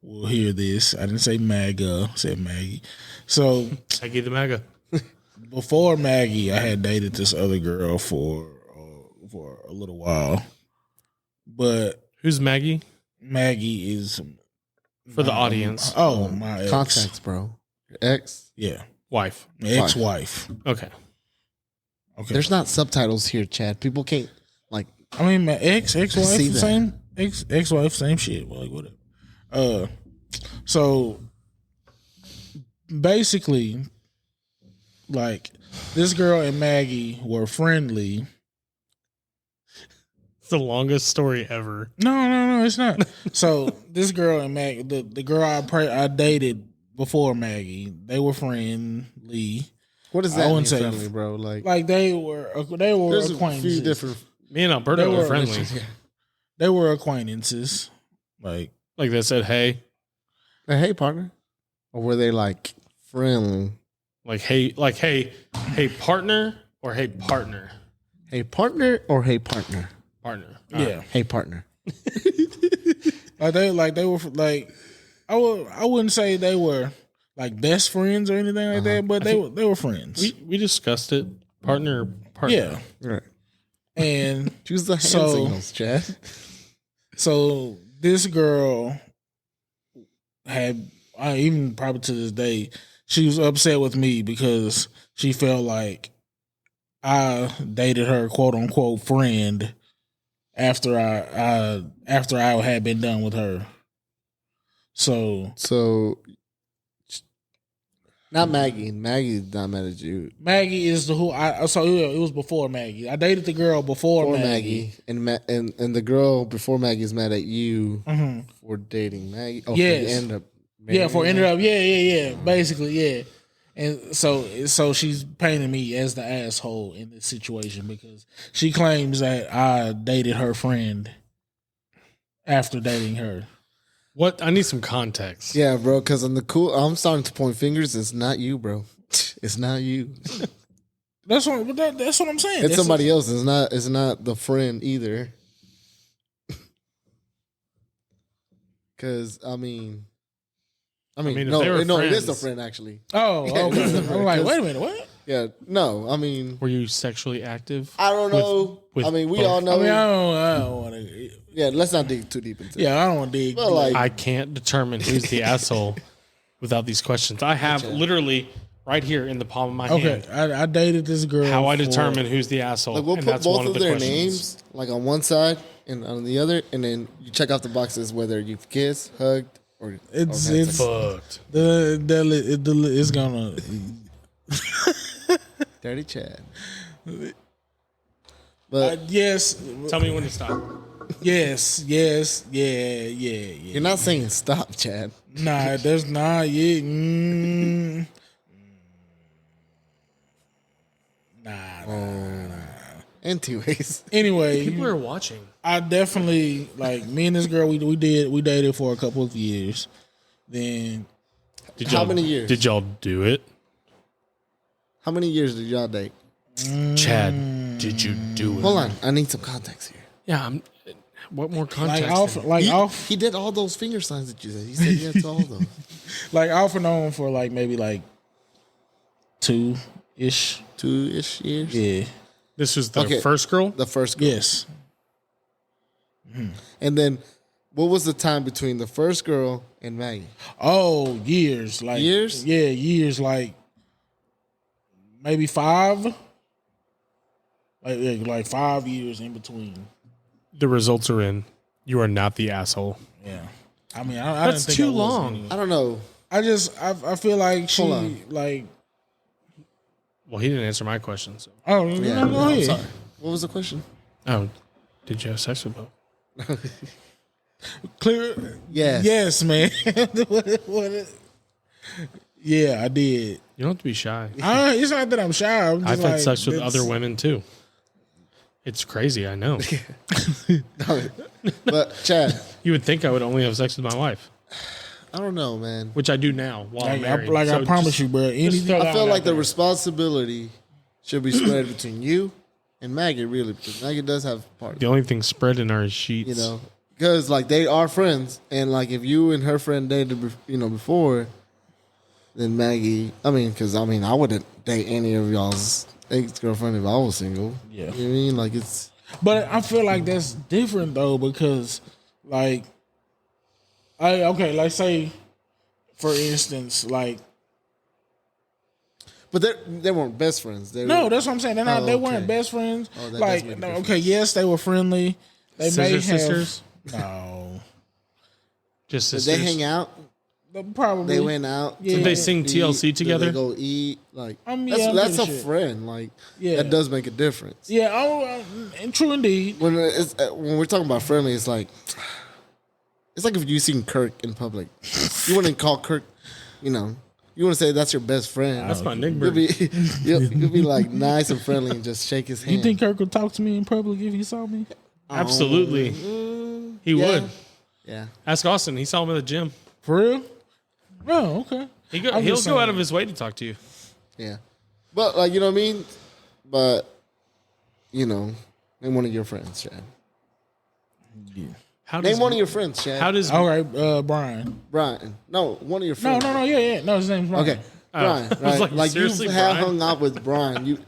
S1: will hear this. I didn't say MAGA. I said Maggie. So
S2: Maggie the MAGA.
S1: Before Maggie, I had dated this other girl for a little while. But
S2: who's Maggie?
S1: Maggie is
S2: for the audience.
S1: Oh, my ex.
S3: Contacts, bro. Your ex?
S1: Yeah.
S2: Wife.
S1: My ex-wife.
S2: Okay.
S1: Okay.
S3: There's not subtitles here, Chad. People can't like.
S1: I mean, my ex-wife,
S3: See
S1: the
S3: that.
S1: same ex-wife, same shit. Like whatever. So basically, like this girl and Maggie were friendly.
S2: It's the longest story ever.
S1: No, it's not. So this girl and Maggie, the girl I dated before Maggie, they were friendly.
S3: What does
S1: I
S3: that mean,
S1: wouldn't say-
S3: friendly, bro?
S1: Like they were
S3: there's a
S1: acquaintances.
S3: few different.
S2: Me and Alberto
S1: They
S2: were
S1: were-
S2: friendly.
S1: They were acquaintances. Like
S2: Like they said, hey,
S3: Hey, partner, or were they like friendly?
S2: hey, partner, or hey, partner,
S3: Hey, partner, or hey, partner.
S2: partner.
S1: yeah,
S3: Hey, partner.
S1: they were like I wouldn't say they were like best friends or anything like that, but they were friends.
S2: We discussed it. Partner.
S1: Yeah,
S3: Right.
S1: and
S3: Choose the hand
S1: So-
S3: signals, Chad.
S1: so this girl had, even probably to this day, she was upset with me because she felt like I dated her quote unquote friend after I had been done with her. So
S3: So, not Maggie. Maggie's not mad at you.
S1: Maggie is the who I so it was before Maggie. I dated the girl before
S3: Or
S1: Maggie.
S3: Maggie. And the girl before Maggie's mad at you
S1: Mhm.
S3: for dating Maggie. Oh,
S1: Yes.
S3: you end up
S1: Yeah, for
S3: marrying
S1: ended
S3: her?
S1: up, yeah, basically, yeah. And so she's painting me as the asshole in this situation because she claims that I dated her friend after dating her.
S2: What? I need some context.
S3: Yeah, bro. Because I'm starting to point fingers. It's not you, bro. It's not you.
S1: That's what I'm saying.
S3: It's somebody else. It's not the friend either. Because I mean,
S2: mean, if they
S3: no,
S2: were
S3: it is the
S2: friends-
S3: friend actually.
S1: Oh,
S3: Yeah,
S1: okay.
S3: it's the
S1: I'm
S3: friend,
S1: like,
S3: 'cause-
S1: wait a minute, what?
S3: Yeah, no, I mean,
S2: Were you sexually active?
S3: I don't know.
S2: with
S3: I mean, we
S2: both?
S3: all know.
S1: I mean, I don't want to.
S3: Yeah, let's not dig too deep into it.
S1: Yeah, I don't want to dig.
S3: But like,
S2: I can't determine who's the asshole without these questions. I have literally right here in the palm of my
S1: okay,
S2: hand
S1: I dated this girl.
S2: how I
S1: for-
S2: determine who's the asshole.
S3: we'll
S2: and
S3: put
S2: that's
S3: both
S2: one
S3: of
S2: the
S3: their
S2: questions.
S3: names like on one side and on the other, and then you check off the boxes whether you've kissed, hugged, or
S1: It's
S3: had
S1: it's
S3: sex.
S2: Fucked.
S1: it's gonna.
S3: Dirty Chad. But
S1: Yes,
S2: Tell me when to stop.
S1: yes, yeah.
S3: you're not saying stop, Chad.
S1: Nah, there's not. Yeah, nah.
S3: Anyways,
S1: Anyway,
S2: People are watching.
S1: I definitely like me and this girl. We dated for a couple of years. Then
S2: Did
S3: How
S2: y'all-
S3: many years?
S2: Did y'all do it?
S3: how many years did y'all date?
S2: Chad, did you do it?
S3: Hold on, I need some context here.
S2: Yeah, what more
S1: like
S2: context?
S3: He did all those finger signs that you said. He said yes to all those.
S1: off and on for like maybe like 2-ish.
S3: 2-ish years.
S1: Yeah.
S2: This was the
S3: Okay.
S2: first girl?
S3: The first girl.
S1: Yes.
S3: And then what was the time between the first girl and Maggie?
S1: Oh, years. Like
S3: Years?
S1: Yeah, years. Like maybe 5. Like 5 years in between.
S2: The results are in. You are not the asshole.
S1: Yeah. I mean, I
S2: That's
S1: didn't think
S2: too
S1: I was
S2: long.
S1: anyway.
S3: I don't know.
S1: I feel like she
S3: Hold on.
S1: like.
S2: Well, he didn't answer my question. So.
S1: Oh,
S3: Yeah,
S1: no, go
S3: I'm
S1: ahead.
S3: sorry. What was the question?
S2: Oh, did you have sex with both?
S1: Clear.
S3: Yes.
S1: Yes, man. Yeah, I did.
S2: You don't have to be shy.
S1: It's not that I'm shy. I'm just
S2: I've
S1: like,
S2: had sex with
S1: that's-
S2: other women too. It's crazy, I know.
S3: But Chad,
S2: You would think I would only have sex with my wife,
S3: I don't know, man.
S2: which I do now while I'm married.
S1: I
S2: So
S1: promise
S2: just-
S1: you, bro.
S2: just
S1: Anything.
S2: throw
S3: I
S2: that
S3: feel
S2: one
S3: like
S2: out
S3: the
S2: there.
S3: responsibility should be spread between you and Maggie, really, because Maggie does have part.
S2: The only thing spread in our sheets.
S3: You know, because like they are friends, and like if you and her friend dated, before, then Maggie. I mean, because I wouldn't date any of y'all's ex-girlfriend if I was single.
S1: Yeah.
S3: You know what I mean? Like it's
S1: But I feel like that's different though because, like, like say, for instance, like,
S3: But they weren't best friends.
S1: No, that's what I'm saying. They
S3: okay.
S1: weren't best friends.
S3: Oh, that does
S1: like,
S3: make a
S1: no,
S3: difference.
S1: okay, yes, they were friendly. They may have
S2: sisters?
S1: no,
S2: Just
S3: Did
S2: sisters.
S3: they hang out?
S1: probably
S3: They went out.
S1: Yeah.
S2: Did they sing
S3: eat?
S2: TLC
S3: Did
S2: together?
S3: they go eat? Like
S1: yeah, I'm
S3: that's a
S1: pretty sure.
S3: friend. Like
S1: Yeah.
S3: that does make a difference.
S1: Yeah, and true indeed.
S3: When we're talking about friendly, it's like if you seen Kirk in public, you wouldn't call Kirk. You know, you want to say that's your best friend.
S2: That's my
S3: You'll
S2: nigga.
S3: be you'll be like nice and friendly and just shake his hand.
S1: You think Kirk would talk to me in public if he saw me?
S2: Absolutely. He
S3: Yeah.
S2: would.
S3: Yeah.
S2: Ask Austin. He saw him at the gym.
S1: For real? Oh, okay.
S2: He'll
S1: I'm just
S2: go
S1: saying.
S2: out of his way to talk to you.
S3: Yeah. But like you know what I mean? But you know, name one of your friends, Chad.
S2: How
S3: Name
S2: does
S3: one of your friends, Chad.
S2: how does
S1: All right, Brian.
S3: Brian. No, one of your
S1: No,
S3: friends.
S1: yeah. No, his name's Brian.
S3: Okay. Brian,
S2: I was
S3: right?
S2: like,
S3: you
S2: seriously,
S3: have
S2: Brian?
S3: hung out with Brian. You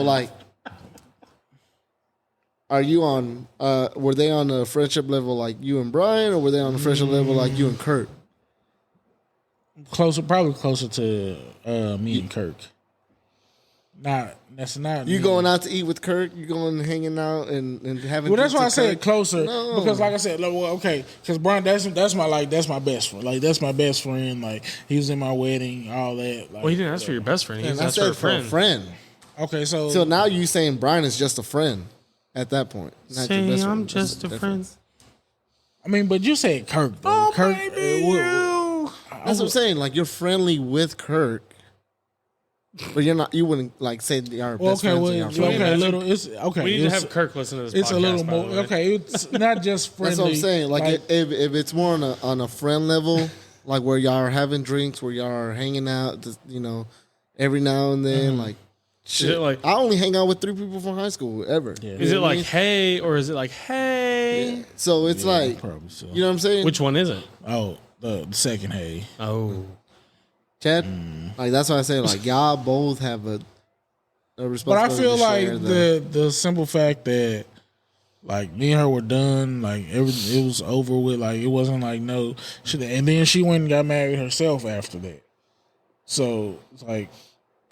S3: like are you on were they on a friendship level like you and Brian, or were they on a friendship level like you and Kurt?
S1: Probably closer to me and Kirk. That's not.
S3: You
S1: me.
S3: going out to eat with Kirk? You going hanging out and having
S1: Well, that's
S3: drinks
S1: why I
S3: with
S1: said
S3: Kirk?
S1: closer
S3: No.
S1: because, like I said, okay, because Brian, that's my best friend. Like that's my best friend. Like he was in my wedding, all that. Like,
S2: Well, he didn't ask for your best friend. He
S3: And
S2: just
S3: I
S2: asked for a
S3: said for a
S2: friend.
S3: friend.
S1: Okay, so
S3: So now you saying Brian is just a friend at that point. Not your
S2: Saying
S3: best
S2: I'm
S3: friend. That's
S2: just a
S3: the
S2: friend.
S3: difference.
S1: I mean, but you said Kirk. Though.
S2: Oh,
S1: Kirk,
S2: baby,
S3: That's what I'm saying. Like you're friendly with Kirk, but you're not. You wouldn't like say they are
S1: Well,
S3: best
S1: okay,
S3: friends.
S1: well,
S3: and y'all
S1: okay,
S3: friends.
S2: imagine-
S1: little. It's okay.
S2: We need to
S1: it's-
S2: have Kirk listen to this.
S1: It's
S2: podcast,
S1: a little
S2: by
S1: more.
S2: the way.
S1: Okay, it's not just friendly.
S3: That's what I'm saying. Like, if it's more on a friend level, like where y'all are having drinks, where y'all are hanging out, just, you know, every now and then, like. Shit.
S2: it like-
S3: I only hang out with 3 people from high school ever.
S1: Yeah.
S2: Is
S3: You
S2: it
S3: know what I
S2: like
S3: mean?
S2: hey or is it like hey?
S3: So it's like,
S1: probably so.
S3: you know what I'm saying?
S2: Which one is it?
S1: Oh, the second hay.
S2: Oh,
S3: Chad, like that's why I say like y'all both have a
S1: But I
S3: responsibility.
S1: feel
S3: to
S1: like
S3: share
S1: the simple fact that like me and her were done, like it was over with. Like it wasn't like no shit. And then she went and got married herself after that. So it's like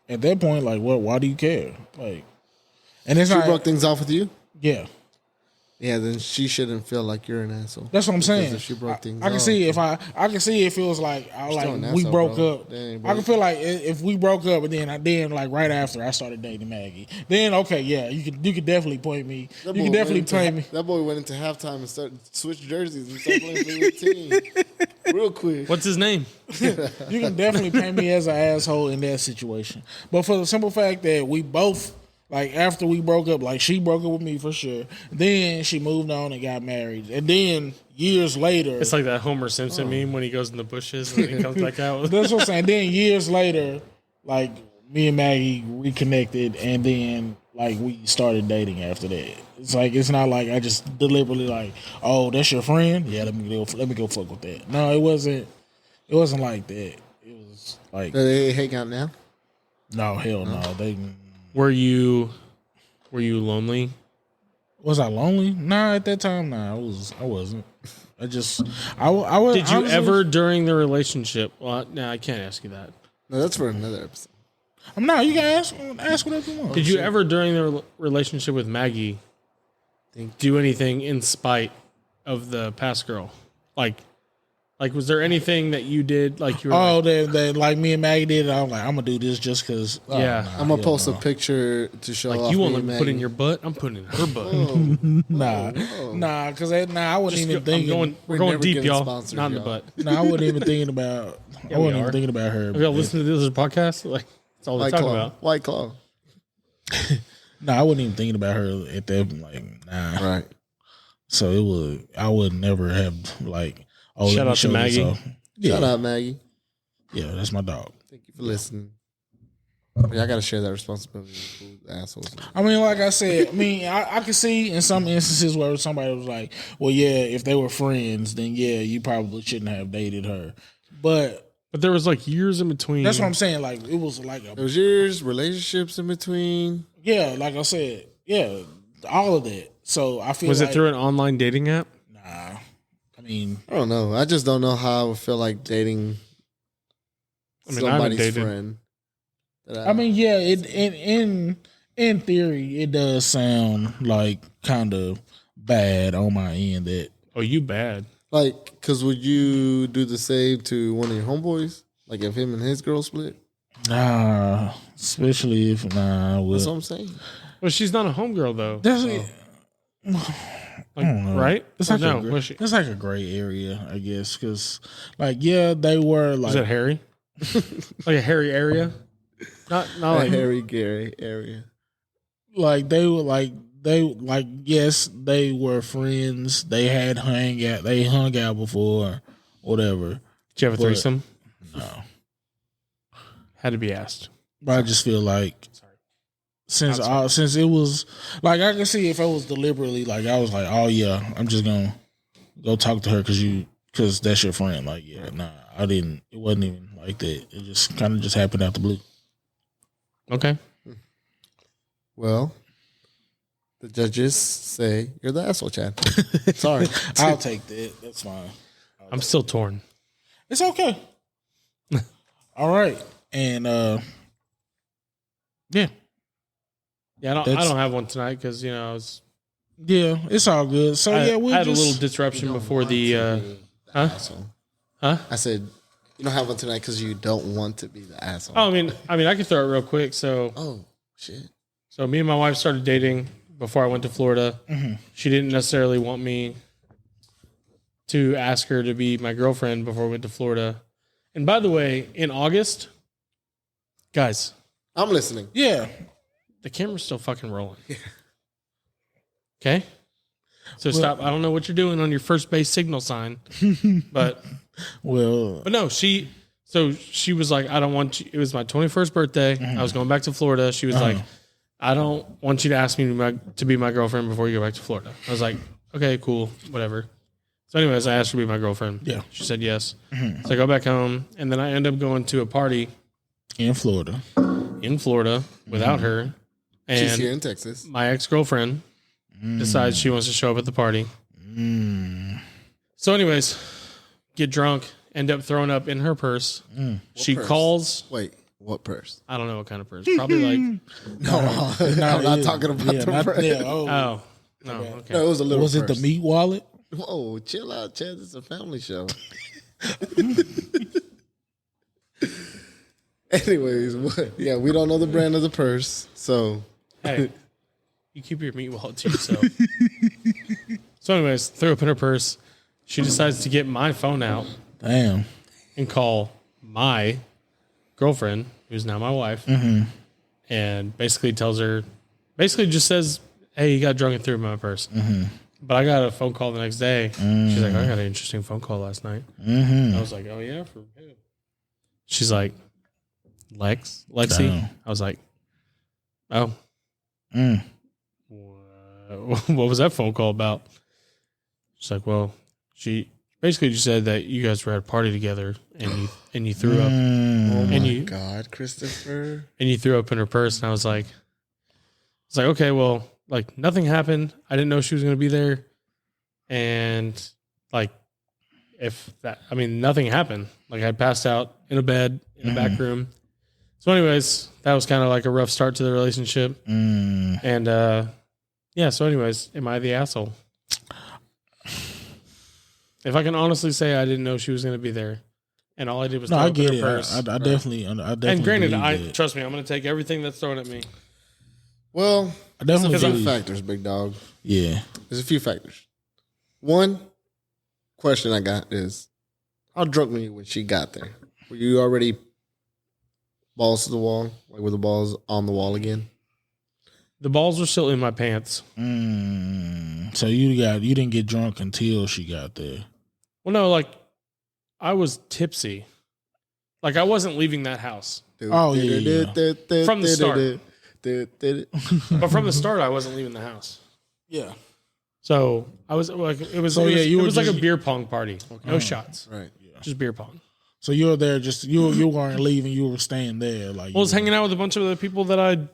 S1: at that point, like what? Why do you care? Like, and it's
S3: she
S1: not.
S3: broke things off with you.
S1: Yeah,
S3: Yeah, then she shouldn't feel like you're an asshole.
S1: that's what I'm
S3: Because
S1: saying.
S3: if she broke things
S1: I can
S3: off,
S1: see if I can see if it was like
S3: still an
S1: we
S3: asshole,
S1: broke
S3: bro.
S1: up.
S3: Dang,
S1: I
S3: bro.
S1: can feel like if we broke up and then like right after I started dating Maggie, then okay, yeah, you could definitely point me.
S3: That
S1: You
S3: boy
S1: can definitely
S3: went into
S1: point me.
S3: That boy went into halftime and started switch jerseys and started playing for the team real quick.
S2: what's his name?
S1: You can definitely paint me as an asshole in that situation. But for the simple fact that we both, like, after we broke up, like, she broke up with me for sure. Then she moved on and got married. And then years later,
S2: It's like that Homer Simpson meme when he goes in the bushes and then he comes back out.
S1: that's what I'm saying. Then years later, like, me and Maggie reconnected, and then, like, we started dating after that. It's like, it's not like I just deliberately, like, oh, that's your friend? Yeah, let me go fuck with that. No, it wasn't like that. It was like,
S3: Do they hang out now?
S1: no, hell no. They
S2: Were you lonely?
S1: was I lonely? Nah, at that time, nah, I wasn't. I was.
S2: Did you
S1: honestly,
S2: ever during the relationship? Well, no, I can't ask you that.
S3: No, that's for another episode.
S1: No, you can ask whatever you want.
S2: Did you ever during the relationship with Maggie do anything in spite of the past girl? Like was there anything that you did? Like you were
S1: Oh,
S2: like,
S1: that like me and Maggie did. I'm like, I'm gonna do this just because.
S2: Yeah.
S3: I'm gonna post a picture to show off.
S2: like you won't
S3: me
S2: let
S3: and
S2: me put in
S3: Maggie.
S2: your butt? I'm putting in her butt.
S1: Nah, because I wasn't even thinking.
S2: We're going
S3: never
S2: deep,
S3: getting
S2: y'all.
S3: sponsored,
S2: Not in the
S3: y'all.
S2: butt.
S1: Nah, I wasn't even thinking about. I
S2: we
S1: wasn't
S2: are.
S1: even thinking about her.
S2: Have y'all listened to this podcast? Like that's all they
S3: White
S2: talk
S3: Claw.
S2: about.
S3: White Claw.
S1: Nah, I wasn't even thinking about her at that. Like, nah.
S3: Right.
S1: So it was. I would never have like. Oh, let
S2: Shout
S1: me
S2: out to
S1: show this
S2: Maggie.
S1: off. Yeah,
S3: Shout out, Maggie.
S1: yeah, that's my dog.
S3: Thank you for listening. Yeah, I gotta share that responsibility with the assholes.
S1: I mean, like I said, I can see in some instances where somebody was like, well, yeah, if they were friends, then yeah, you probably shouldn't have dated her. But
S2: But there was like years in between.
S1: that's what I'm saying. Like, it was like
S3: There was years, relationships in between.
S1: yeah, like I said, yeah, all of that. So I feel
S2: Was
S1: like,
S2: it through an online dating app?
S1: Nah, I mean,
S3: I don't know. I just don't know how I would feel like dating
S2: I mean, I haven't
S3: somebody's
S2: dated.
S3: friend
S1: I mean, yeah, in theory, it does sound like kind of bad on my end. That
S2: Oh, you bad.
S3: Like, because would you do the same to one of your homeboys? Like if him and his girl split?
S1: nah, especially if I would.
S3: That's what I'm saying.
S2: Well, she's not a homegirl though.
S1: That's
S2: Like, right?
S1: It's
S2: Or
S1: like
S2: no,
S1: a
S2: was she?
S1: it's like a gray area, I guess, because like yeah, they were
S2: Was
S1: like
S2: it hairy? Like a hairy area? Not like
S3: Harry Gary area.
S1: like they were like yes, they were friends. They hung out before, whatever.
S2: Did you have a
S1: But-
S2: threesome?
S1: No,
S2: Had to be asked.
S1: but I just feel like since it was like I can see if I was deliberately like I was like, oh yeah, I'm just gonna go talk to her because that's your friend. Like yeah, nah, I didn't. It wasn't even like that. It just kind of just happened out the blue.
S2: Okay.
S3: Well, the judges say you're the asshole, Chad. Sorry.
S1: I'll take that. That's fine.
S2: I'm still torn.
S1: It's okay. All right, and yeah,
S2: Yeah, I
S1: That's-
S2: don't have one tonight because I was.
S1: yeah, it's all good. So
S2: I,
S1: yeah, we
S2: I had
S1: just
S2: a little disruption before the. Huh?
S3: Asshole.
S2: Huh?
S3: I said, you don't have one tonight because you don't want to be the asshole.
S2: Oh, I mean, I could throw it real quick. So
S3: Oh, shit.
S2: me and my wife started dating before I went to Florida.
S1: Mm-hmm.
S2: She didn't necessarily want me to ask her to be my girlfriend before we went to Florida. And by the way, in August, guys,
S3: I'm listening.
S1: yeah.
S2: the camera's still fucking rolling. Okay? So stop. I don't know what you're doing on your first base signal sign, but
S1: Well,
S2: no, she was like, I don't want you. It was my 21st birthday. I was going back to Florida. She was like, I don't want you to ask me to be my girlfriend before you go back to Florida. I was like, okay, cool, whatever. So anyways, I asked her to be my girlfriend.
S1: Yeah.
S2: She said yes. So I go back home, and then I end up going to a party
S1: in Florida,
S2: without her.
S3: She's here
S2: And
S3: in Texas.
S2: my ex-girlfriend decides she wants to show up at the party. So anyways, get drunk, end up throwing up in her purse. She
S3: purse?
S2: calls.
S3: Wait, what purse?
S2: I don't know what kind of purse. Probably like,
S3: No, I'm not talking about the purse.
S2: oh, no, okay.
S3: No, it was a little
S1: Was it
S3: purse.
S1: the meat wallet?
S3: Whoa, chill out, Chad. It's a family show. Anyways, yeah, we don't know the brand of the purse, so
S2: Hey, you keep your meat wallet to yourself. So anyways, threw up in her purse. She decides to get my phone out
S1: Damn.
S2: and call my girlfriend, who's now my wife, and basically just says, hey, you got drunk and threw up in my purse. But I got a phone call the next day. She's like, I got an interesting phone call last night. I was like, oh yeah, for who? She's like, Lexi.
S1: Damn.
S2: I was like, oh. What was that phone call about? She's like, well, she basically just said that you guys were at a party together and you threw up
S3: oh my
S2: you-
S3: God, Christopher.
S2: and you threw up in her purse. And I was like, okay, well, like nothing happened. I didn't know she was going to be there. And like, nothing happened. Like I passed out in a bed in the back room. So anyways, that was kind of like a rough start to the relationship. And, yeah. So anyways, am I the asshole? If I can honestly say I didn't know she was going to be there and all I did was throw
S1: I
S2: up
S1: get
S2: in
S1: it.
S2: her purse.
S1: I definitely.
S2: And granted,
S1: believe that.
S2: trust me, I'm going to take everything that's thrown at me.
S3: Well,
S1: I
S3: there's
S1: definitely
S3: a few
S1: believe.
S3: factors, big dog.
S1: Yeah.
S3: There's a few factors. One question I got is, how drunk were you when she got there? Were you already balls to the wall? Like were the balls on the wall again?
S2: The balls were still in my pants.
S1: So you didn't get drunk until she got there.
S2: Well, no, like I was tipsy. Like I wasn't leaving that house.
S1: Oh, yeah.
S2: From the start. But from the start, I wasn't leaving the house.
S1: Yeah.
S2: So I was like, it was like a beer pong party. No shots,
S3: Right.
S2: just beer pong.
S1: So you were there just you weren't leaving. You were staying there. Like
S2: I was hanging out with a bunch of the people that I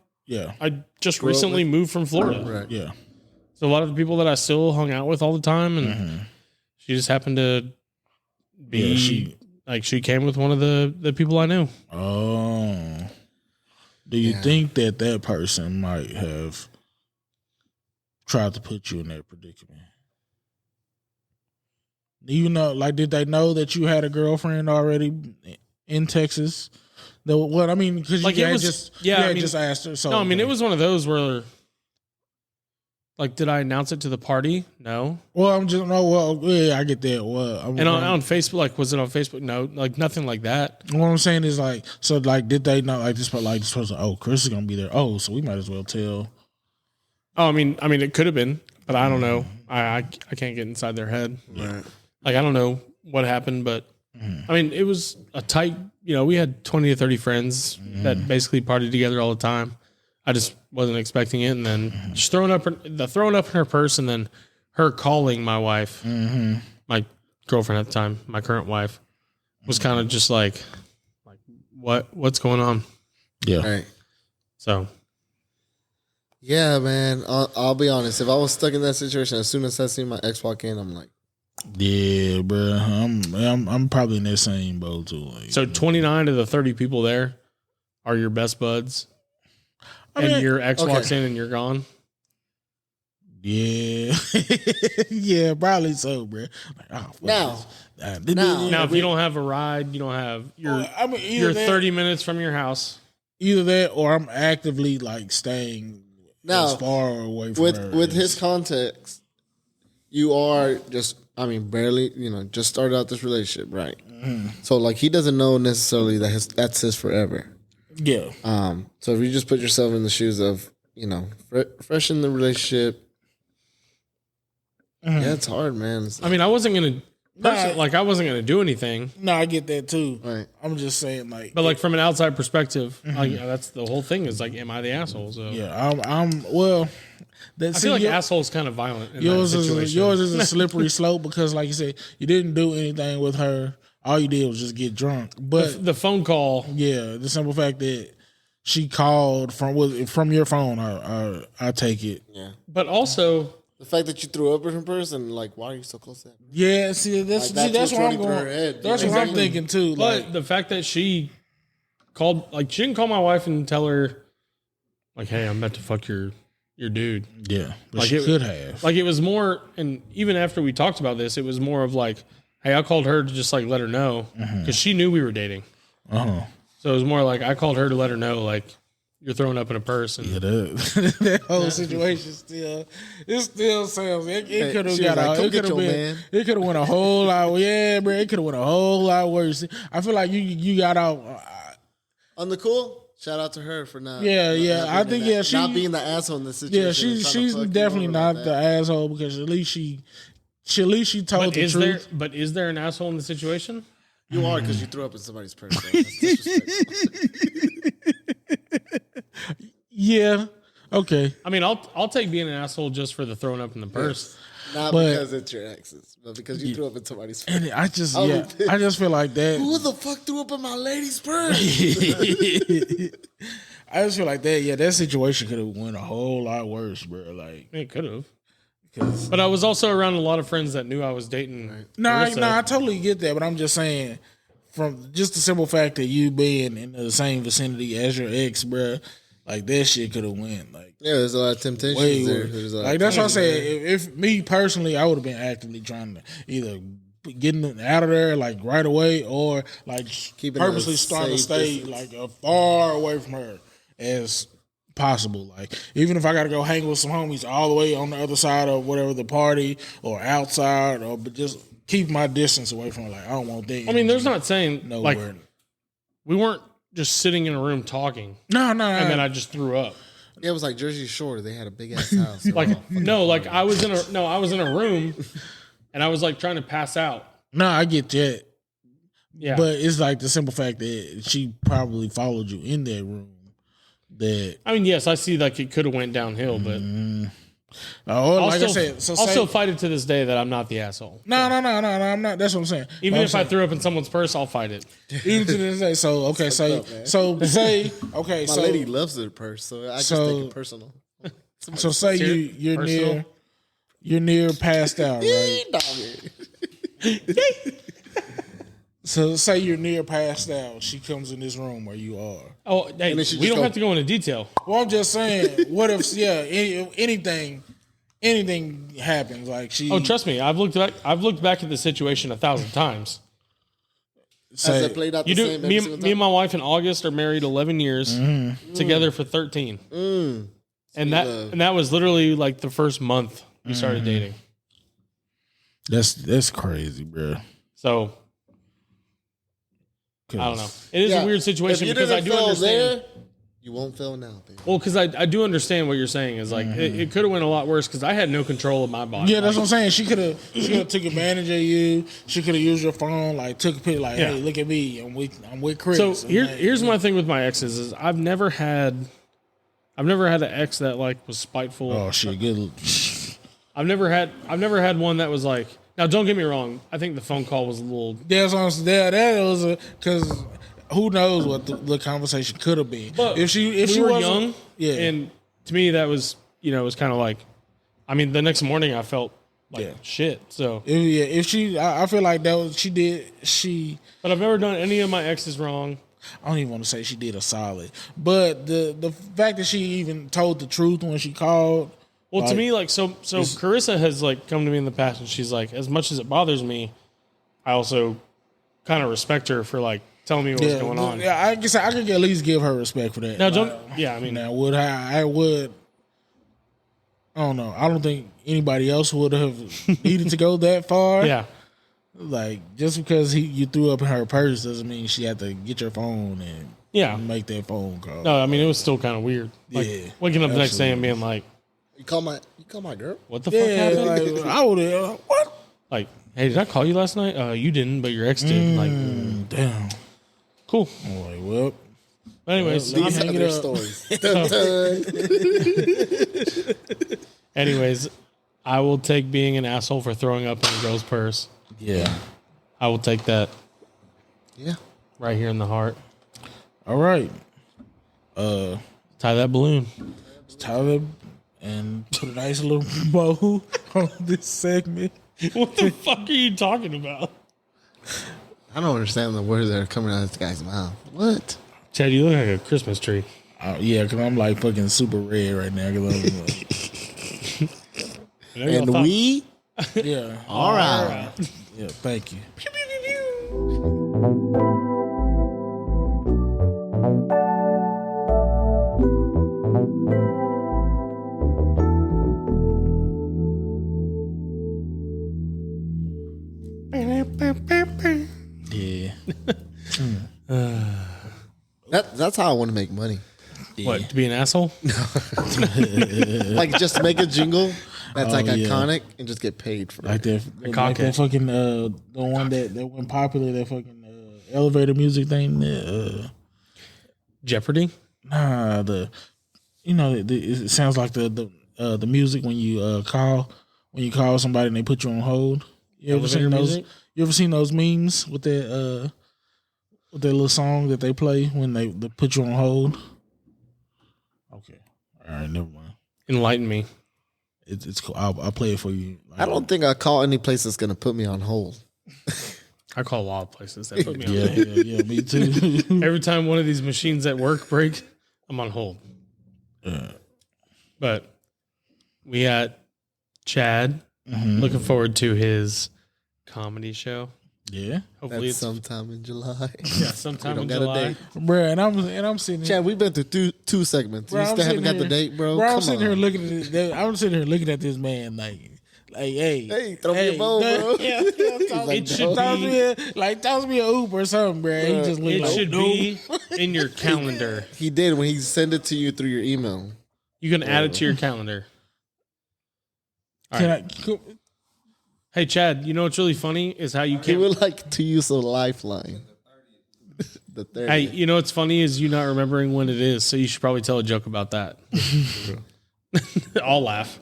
S2: just
S3: Grew up
S2: recently
S3: with?
S2: moved from Florida.
S3: Right.
S1: Yeah.
S2: So a lot of the people that I still hung out with all the time, and she just happened to be
S1: Yeah,
S2: she came with one of the people I knew.
S1: Oh. Do you think that person might have tried to put you in that predicament? You know, like, did they know that you had a girlfriend already in Texas? What I mean, because
S2: Like,
S1: you
S2: it
S1: had
S2: was-
S1: just
S2: yeah, I
S1: had
S2: mean-
S1: just asked her. So
S2: No, I mean, it was one of those where, like, did I announce it to the party? No.
S1: Well, I'm just I get that. Well,
S2: And on Facebook, like, was it on Facebook? No, like nothing like that.
S1: what I'm saying is like, so like, did they know this person? Oh, Chris is gonna be there. Oh, so we might as well tell.
S2: Oh, I mean, it could have been, but I don't know. I can't get inside their head.
S3: Right.
S2: Like, I don't know what happened, but I mean, it was a tight. We had 20 to 30 friends that basically partied together all the time. I just wasn't expecting it, and then just throwing up in her purse, and then her calling my wife, my girlfriend at the time, my current wife, was kind of just like what's going on?
S1: Yeah.
S3: Right.
S2: So
S3: Yeah, man. I'll be honest. If I was stuck in that situation, as soon as I see my ex walk in, I'm like,
S1: Yeah, bro. I'm probably in that same boat too. Like,
S2: so 29 of the 30 people there are your best buds, and
S1: mean,
S2: your ex
S3: okay.
S2: walks in and you're gone.
S1: yeah, yeah, probably so, bro. Like, oh, fuck
S3: Now.
S1: this.
S2: Now, if you don't have a ride, you don't have
S1: I mean,
S2: you're 30 minutes from your house.
S1: either that or I'm actively like staying
S3: Now,
S1: as far away from her
S3: with
S1: as-
S3: his context, you are just, I mean, barely, just started out this relationship, right? So, like, he doesn't know necessarily that that's his forever.
S1: yeah.
S3: So if you just put yourself in the shoes of, fresh in the relationship, yeah, it's hard, man.
S2: I mean, I wasn't gonna do anything,
S1: No, I get that too.
S3: Right.
S1: I'm just saying, like,
S2: but like from an outside perspective, like, that's the whole thing. Is like, am I the asshole? So
S1: yeah, I'm well.
S2: I feel like asshole is kind of violent. In
S1: Yours
S2: that
S1: is
S2: situation.
S1: yours is a slippery slope because, like you said, you didn't do anything with her. All you did was just get drunk. But
S2: the phone call.
S1: yeah, the simple fact that she called from your phone, I take it.
S3: Yeah.
S2: But also,
S3: The fact that you threw up in her person, like, why are you so close to that?
S1: Yeah, see, that's
S3: Like,
S1: where
S3: what's
S1: I'm
S3: running through
S1: going.
S3: her head.
S1: That's what I'm thinking too.
S2: but
S1: Like,
S2: the fact that she called, like, she didn't call my wife and tell her, like, hey, I'm about to fuck your dude.
S1: yeah, but
S2: Like,
S1: she
S2: it-
S1: could have.
S2: Like, it was more, and even after we talked about this, it was more of like, hey, I called her to just like let her know because she knew we were dating. So it was more like I called her to let her know, like, you're throwing up in a purse. And
S1: Yeah, that whole situation still sounds. It could have
S3: she was
S1: got
S3: like,
S1: out.
S3: "Come
S1: It
S3: get
S1: could have
S3: your
S1: been.
S3: man."
S1: It could have went a whole lot. Yeah, bro. It could have went a whole lot worse. I feel like you got out.
S3: On the cool, shout out to her for not.
S1: Yeah,
S3: not-
S1: yeah.
S3: not
S1: I
S3: being
S1: think
S3: in that-
S1: she
S3: not being the asshole in this situation.
S1: Yeah,
S3: and trying to
S1: she's
S3: fuck you
S1: definitely
S3: over
S1: not
S3: like
S1: the
S3: that.
S1: asshole because at least she told
S2: but
S1: the truth.
S2: is there an asshole in the situation?
S3: You are because you threw up in somebody's purse. Though. That's disrespectful.
S1: Yeah. Okay.
S2: I mean, I'll take being an asshole just for the throwing up in the purse.
S3: Not
S1: But-
S3: because it's your exes, but because you threw up in somebody's purse.
S1: And I just
S3: I'll
S1: yeah,
S3: be pissed.
S1: I just feel like that.
S3: Who the fuck threw up in my lady's purse?
S1: I just feel like that. Yeah, that situation could have went a whole lot worse, bro. Like,
S2: It could have. But I was also around a lot of friends that knew I was dating.
S1: I
S2: Marissa.
S1: totally get that, but I'm just saying, from just the simple fact that you being in the same vicinity as your ex, bro, like that shit could have went like
S3: Yeah, there's a lot of temptations
S1: way
S3: there.
S1: worse.
S3: There's a lot
S1: Like
S3: of
S1: that's what I
S3: temptation
S1: said. If me personally, I would have been actively trying to either getting out of there like right away or like
S3: Keeping it
S1: purposely
S3: a
S1: start to
S3: safe
S1: stay
S3: distance.
S1: like far away from her as possible. Like even if I got to go hang with some homies all the way on the other side of whatever the party or outside, or but just keep my distance away from her. Like I don't want that.
S2: I mean, there's not saying like
S1: nowhere.
S2: we weren't just sitting in a room talking,
S1: No.
S2: and then I just threw up.
S3: Yeah, it was like Jersey Shore. They had a big ass house.
S2: Like no, like I was in a room, and I was like trying to pass out.
S1: No, I get that.
S2: Yeah,
S1: But it's like the simple fact that she probably followed you in that room. That
S2: I mean, yes, I see like it could have went downhill, but
S1: I'll
S2: I
S1: said,
S2: I'll still fight it to this day that I'm not the asshole.
S1: no, I'm not. That's what I'm saying.
S2: Even
S1: But
S2: if
S1: I'm
S2: I
S1: saying,
S2: threw up in someone's purse, I'll fight it.
S1: even to this day. So okay, say
S3: up, man.
S1: so say okay,
S3: my
S1: so
S3: lady loves her purse, so I just
S1: so-
S3: take it personal.
S1: so say
S2: Personal.
S1: you're near passed out, right? So say you're near passed out. She comes in this room where you are.
S2: Oh, hey, we don't have to go into detail.
S1: Well, I'm just saying. What if anything happens? Like she.
S2: Oh, trust me, I've looked back at the situation 1,000 times.
S3: Has it played out the same?
S2: Me and my wife in August are married 11 years, together for 13. And that was literally like the first month we started dating.
S1: That's crazy, bro.
S2: So I don't know. It is a weird situation because I do understand.
S3: You won't fail now, baby.
S2: Well, because I do understand what you're saying is like it could have went a lot worse because I had no control of my body.
S1: Yeah, that's what I'm saying. She could have took advantage of you. She could have used your phone, like took a picture, like, hey, look at me, I'm with Chris.
S2: So here's my thing with my exes is I've never had an ex that like was spiteful.
S1: Oh shit, good.
S2: I've never had one that was like. Now, don't get me wrong. I think the phone call was a little.
S1: That's what I'm saying. That was because who knows what the conversation could have been.
S2: But
S1: if she
S2: were
S1: was
S2: young, and to me that was it was kind of like, I mean, the next morning I felt like shit. So
S1: if she, I feel like that was she.
S2: But I've never done any of my exes wrong.
S1: I don't even want to say she did a solid, but the fact that she even told the truth when she called.
S2: Well, like, to me, like so Carissa has like come to me in the past, and she's like, as much as it bothers me, I also kind of respect her for like telling me what's going on.
S1: Yeah, I guess I could at least give her respect for that.
S2: Now, I mean,
S1: now would I would. I don't know. I don't think anybody else would have needed to go that far.
S2: Yeah,
S1: like just because you threw up in her purse doesn't mean she had to get your phone and make that phone call.
S2: No, I mean it was still kind of weird. Like, waking up the next day and being like.
S3: You call my girl?
S2: What the fuck happened?
S1: Like, I would have what?
S2: Like, hey, did I call you last night? You didn't, but your ex did. Like,
S1: damn.
S2: Cool.
S1: I'm like, well.
S2: Anyways,
S3: these are their stories.
S2: Anyways, I will take being an asshole for throwing up in a girl's purse.
S1: Yeah.
S2: I will take that.
S3: Yeah.
S2: Right here in the heart.
S1: All right.
S2: Tie that balloon.
S1: Tie that and put a nice little bow on this segment.
S2: What the fuck are you talking about?
S3: I don't understand the words that are coming out of this guy's mouth. What?
S2: Chad, you look like a Christmas tree.
S1: Yeah, because I'm like fucking super red right now.
S3: And we?
S1: Yeah.
S3: All right.
S1: Yeah, thank you.
S2: Pew, pew, pew, pew.
S1: Yeah.
S3: That's how I want to make money.
S1: Yeah.
S2: What, to be an asshole?
S3: Like just make a jingle that's like iconic and just get paid for
S1: Like
S3: it.
S1: that fucking the one that went popular, that fucking elevator music thing.
S2: Jeopardy?
S1: Nah, it sounds like the music when you call somebody and they put you on hold. You ever seen those?
S2: Music?
S1: You ever seen those memes with that little song that they play when they put you on hold? Okay, all right, never mind.
S2: Enlighten me.
S1: It's cool. I'll play it for you.
S3: I don't think I call any place that's gonna put me on hold.
S2: I call a lot of places that put me on
S1: Yeah,
S2: hold.
S1: yeah, me too.
S2: Every time one of these machines at work breaks, I'm on hold. But we got Chad looking forward to his comedy show.
S1: Yeah,
S2: Hopefully
S3: That's sometime in July.
S2: yeah, sometime in
S3: got a
S2: July.
S3: date.
S1: bro. And I'm sitting here.
S3: Chad, we've been through two segments.
S1: Bro,
S3: You
S1: I'm
S3: still haven't
S1: sitting
S3: got the
S1: here-
S3: date, bro.
S1: Bro, I'm
S3: Come
S1: sitting
S3: on.
S1: here looking at this. I'm sitting here looking at this man hey,
S3: Throw me a bone, bro.
S1: Yeah,
S3: like,
S2: It should be.
S1: toss me a Uber or something, bro. He just looked
S2: It
S1: like,
S2: should be in your calendar.
S3: He did when he sent it to you through your email.
S2: You can add it to your calendar. All right. Hey, Chad, you know what's really funny is how you
S3: He
S2: can't.
S3: would like to use a lifeline. The 30th.
S2: Hey, you know what's funny is you not remembering when it is, so you should probably tell a joke about that. I'll laugh.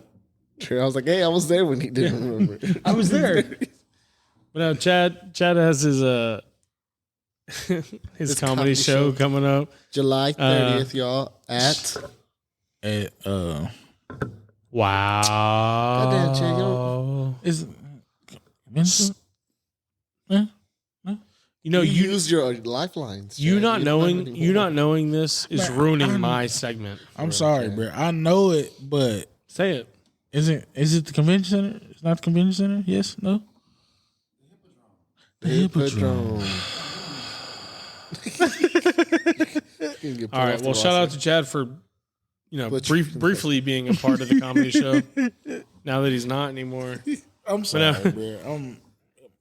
S3: True. I was like, hey, I was there when he didn't remember.
S2: I was there. But no, Chad has his his comedy show coming up.
S3: July 30th, y'all, at...
S2: Wow.
S3: Goddamn, Chad, you
S1: is Vincent? Huh?
S2: You know,
S3: you use your lifelines.
S2: you
S3: Chad.
S2: not
S3: You don't have
S2: knowing
S3: any
S2: you
S3: more.
S2: not knowing this is
S1: Man,
S2: ruining my segment.
S1: I'm sorry, bro. I know it, but
S2: Say it.
S1: is it the convention center? It's not the convention center. Yes, no. The Hippodrome.
S2: All right. Well, shout out to Chad for briefly being a part of the comedy show. Now that he's not anymore.
S1: I'm sorry, bro.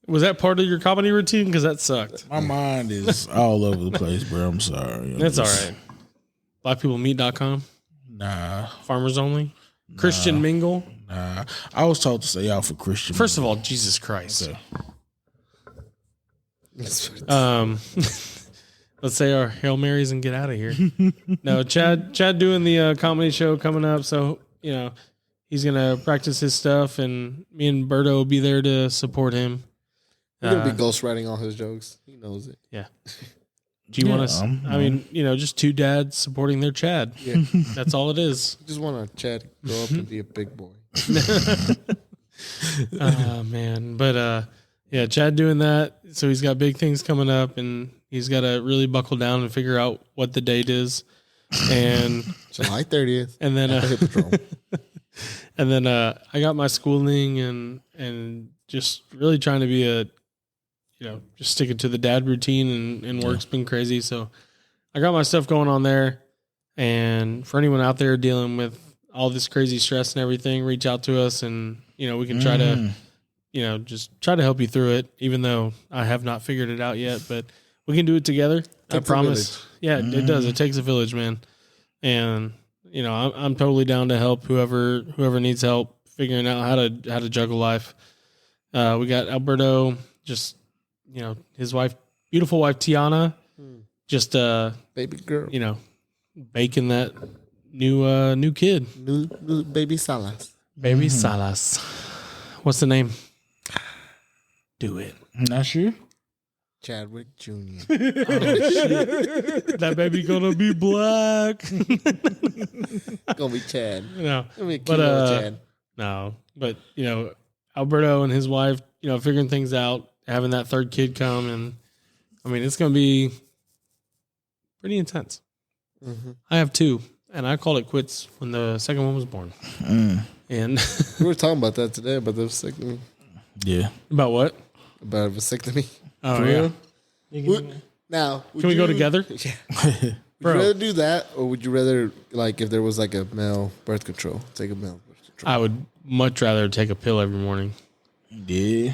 S2: Was that part of your comedy routine? Because that sucked.
S1: My mind is all over the place, bro. I'm sorry.
S2: That's all right. BlackPeopleMeet.com.
S1: Nah.
S2: Farmers Only. Christian Mingle.
S1: Nah. I was told to stay out for Christian.
S2: First of all, Jesus Christ.
S1: Okay.
S2: Let's say our Hail Marys and get out of here. No, Chad doing the comedy show coming up. So, he's going to practice his stuff, and me and Berto will be there to support him.
S3: We're going to be ghostwriting all his jokes. He knows it.
S2: Yeah. Do you want to, just two dads supporting their Chad.
S3: Yeah.
S2: That's all it is.
S3: Just want to Chad grow up and be a big boy.
S2: Oh, man. But, yeah, Chad doing that. So he's got big things coming up, and he's got to really buckle down and figure out what the date is. And
S3: July 30th.
S2: And then, and then I got my schooling and just really trying to be just sticking to the dad routine and work's been crazy. So I got my stuff going on there. And for anyone out there dealing with all this crazy stress and everything, reach out to us, and we can try to just try to help you through it, even though I have not figured it out yet, but we can do it together. I promise. Yeah, it does. It takes a village, man. And, I'm totally down to help whoever needs help figuring out how to juggle life. We got Alberto, just, his wife, beautiful wife, Tiana, just,
S3: baby girl,
S2: baking that new kid.
S3: New baby Salas.
S2: Baby Salas. What's the name? Do it.
S1: Not sure.
S3: Chadwick Jr.
S2: Oh, shit. That baby gonna be black.
S3: Gonna be Chad.
S2: No,
S3: Gonna be a cute little Chad.
S2: No, but Alberto and his wife, figuring things out, having that third kid come, and I mean, it's gonna be pretty intense. Mm-hmm. I have two, and I called it quits when the second one was born. And
S3: we were talking about that today, about the vasectomy.
S1: Yeah.
S2: About what?
S3: About a vasectomy.
S2: Oh,
S3: for
S2: yeah.
S3: real? Now,
S2: can we go together?
S3: Yeah. Would you rather do that, or would you rather, if there was a male birth control, take a male birth control?
S2: I would much rather take a pill every morning.
S1: Yeah.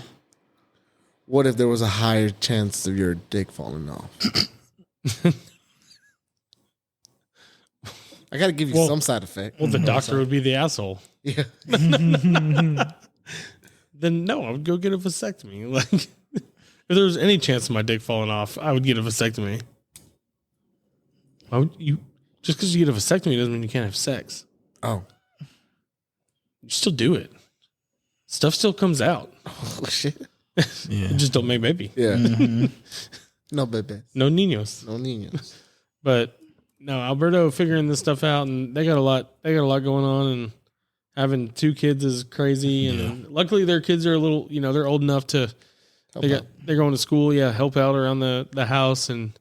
S3: What if there was a higher chance of your dick falling off? I got to give you some side effect.
S2: Well, the doctor would be the asshole.
S3: Yeah.
S2: Then no, I would go get a vasectomy. If there was any chance of my dick falling off, I would get a vasectomy. Why would you? Just because you get a vasectomy doesn't mean you can't have sex.
S3: Oh.
S2: You still do it. Stuff still comes out.
S3: Oh, shit.
S1: Yeah.
S2: You just don't make baby.
S3: Yeah. Mm-hmm. No baby.
S2: No niños.
S3: No niños.
S2: But no, Alberto figuring this stuff out, and they got a lot going on, and having two kids is crazy. And luckily their kids are a little, they're old enough to, they're going to school. Yeah. Help out around the house. And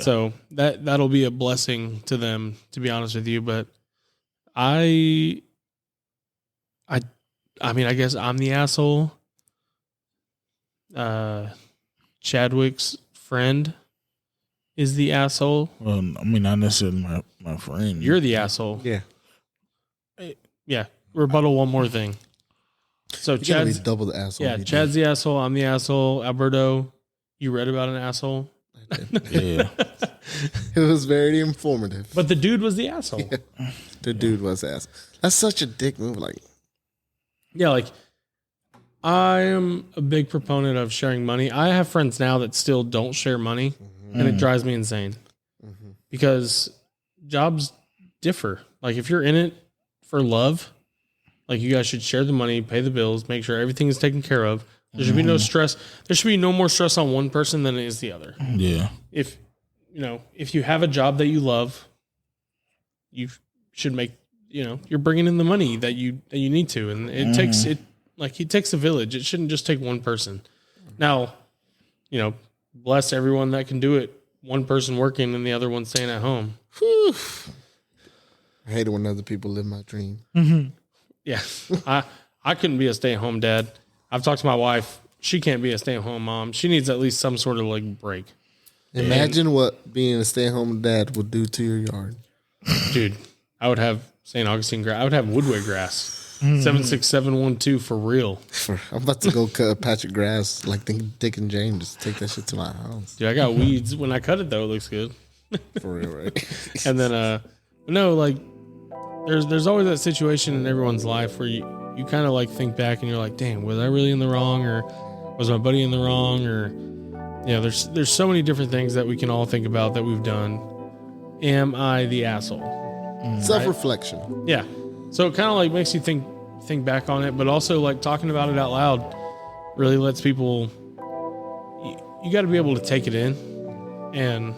S2: so that'll be a blessing to them, to be honest with you. But I mean, I guess I'm the asshole. Chadwick's friend is the asshole.
S1: Well, I mean, not necessarily my friend.
S2: You're the asshole.
S3: Yeah.
S2: Yeah. Rebuttal one more thing. So Chad's
S3: double the asshole.
S2: Yeah, Chad's the asshole. I'm the asshole. Alberto, you read about an asshole?
S1: Yeah.
S3: It was very informative.
S2: But the dude was the asshole.
S3: Yeah. The dude was ass. That's such a dick move.
S2: Yeah, I am a big proponent of sharing money. I have friends now that still don't share money, and it drives me insane because jobs differ. If you're in it for love, you guys should share the money, pay the bills, make sure everything is taken care of. There should be no stress. There should be no more stress on one person than it is the other.
S1: Yeah.
S2: If you have a job that you love, you should make, you're bringing in the money that you need to, and it takes a village. It shouldn't just take one person. Now, bless everyone that can do it. One person working and the other one staying at home.
S3: Whew. I hate it when other people live my dream.
S1: Mm-hmm.
S2: Yeah. I couldn't be a stay-at-home dad. I've talked to my wife. She can't be a stay-at-home mom. She needs at least some sort of like break.
S3: Imagine what being a stay-at-home dad would do to your yard.
S2: Dude, I would have St. Augustine grass. I would have Woodway grass. 76712 for real.
S3: I'm about to go cut a patch of grass like Dick and Jane. Just take that shit to my house.
S2: Dude, I got weeds. When I cut it, though, it looks good.
S3: For real, right?
S2: And then, no, like, there's always that situation in everyone's life where you kind of like think back and you're like, dang, was I really in the wrong, or was my buddy in the wrong, or there's so many different things that we can all think about that we've done. Am I the asshole?
S3: Self-reflection.
S2: Right? Yeah. So it kind of like makes you think back on it, but also like talking about it out loud really lets people. You got to be able to take it in and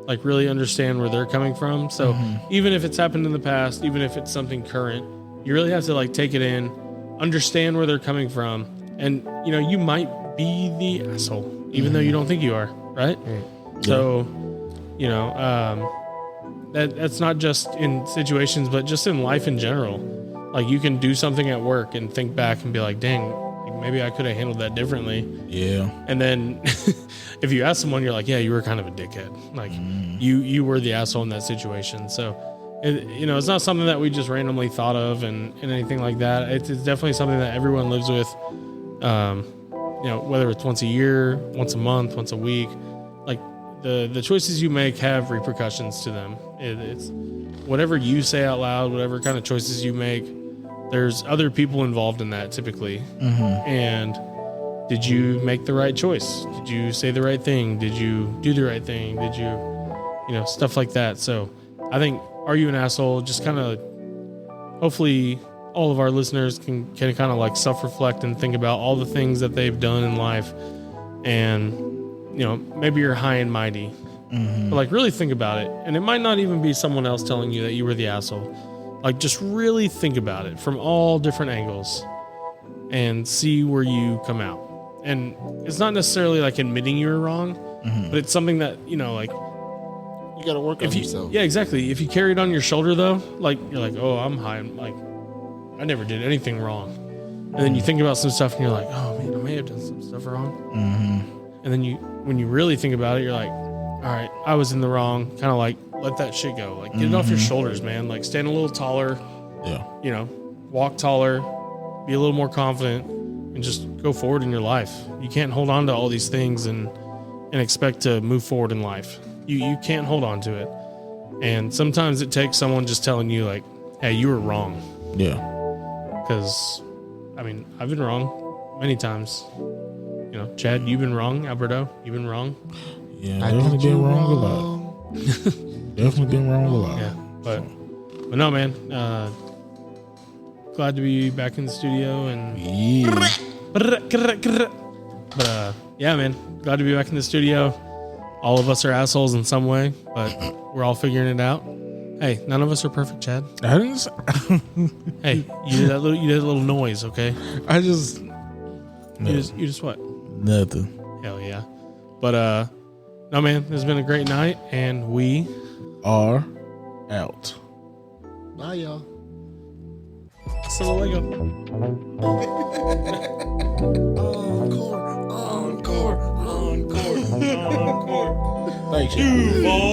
S2: like really understand where they're coming from. So even if it's happened in the past, even if it's something current, you really have to like take it in, understand where they're coming from, and you might be the asshole even though you don't think you are, right? So that's not just in situations, but just in life in general. Like you can do something at work and think back and be like, dang, maybe I could have handled that differently.
S1: Yeah.
S2: And then if you ask someone, you're like, yeah, you were kind of a dickhead. Like you were the asshole in that situation. So, it's not something that we just randomly thought of and anything like that. It's definitely something that everyone lives with, whether it's once a year, once a month, once a week. Like the choices you make have repercussions to them. It's whatever you say out loud, whatever kind of choices you make, there's other people involved in that typically. And did you make the right choice? Did you say the right thing? Did you do the right thing? Did you, stuff like that. So I think, are you an asshole? Just kind of, hopefully all of our listeners can kind of like self-reflect and think about all the things that they've done in life. And, maybe you're high and mighty, but like really think about it. And it might not even be someone else telling you that you were the asshole. Like just really think about it from all different angles and see where you come out. And it's not necessarily like admitting you were wrong, but it's something that, like
S3: you got to work on yourself.
S2: Yeah, exactly. If you carry it on your shoulder though, like you're like, oh, I'm high. I'm like, I never did anything wrong. And then you think about some stuff and you're like, oh man, I may have done some stuff wrong. And then when you really think about it, you're like, all right, I was in the wrong. Kind of like let that shit go. Like get it off your shoulders, man. Like stand a little taller. Yeah. Walk taller, be a little more confident, and just go forward in your life. You can't hold on to all these things and expect to move forward in life. You can't hold on to it. And sometimes it takes someone just telling you like, hey, you were wrong.
S1: Yeah.
S2: Because, I've been wrong many times. Chad, you've been wrong. Alberto, you've been wrong.
S1: Yeah, definitely been wrong a lot. Definitely been wrong a lot.
S2: Yeah, but no, man. Glad to be back in the studio and yeah, man. Glad to be back in the studio. All of us are assholes in some way, but we're all figuring it out. Hey, none of us are perfect, Chad.
S1: I didn't say
S2: Hey, you did a little noise, okay?
S1: I just
S2: You just what?
S1: Nothing.
S2: Hell yeah. But no, man, this has been a great night, and we
S1: are out.
S3: Bye, y'all.
S2: Hasta luego. Encore.
S1: Thank you.
S2: Duval.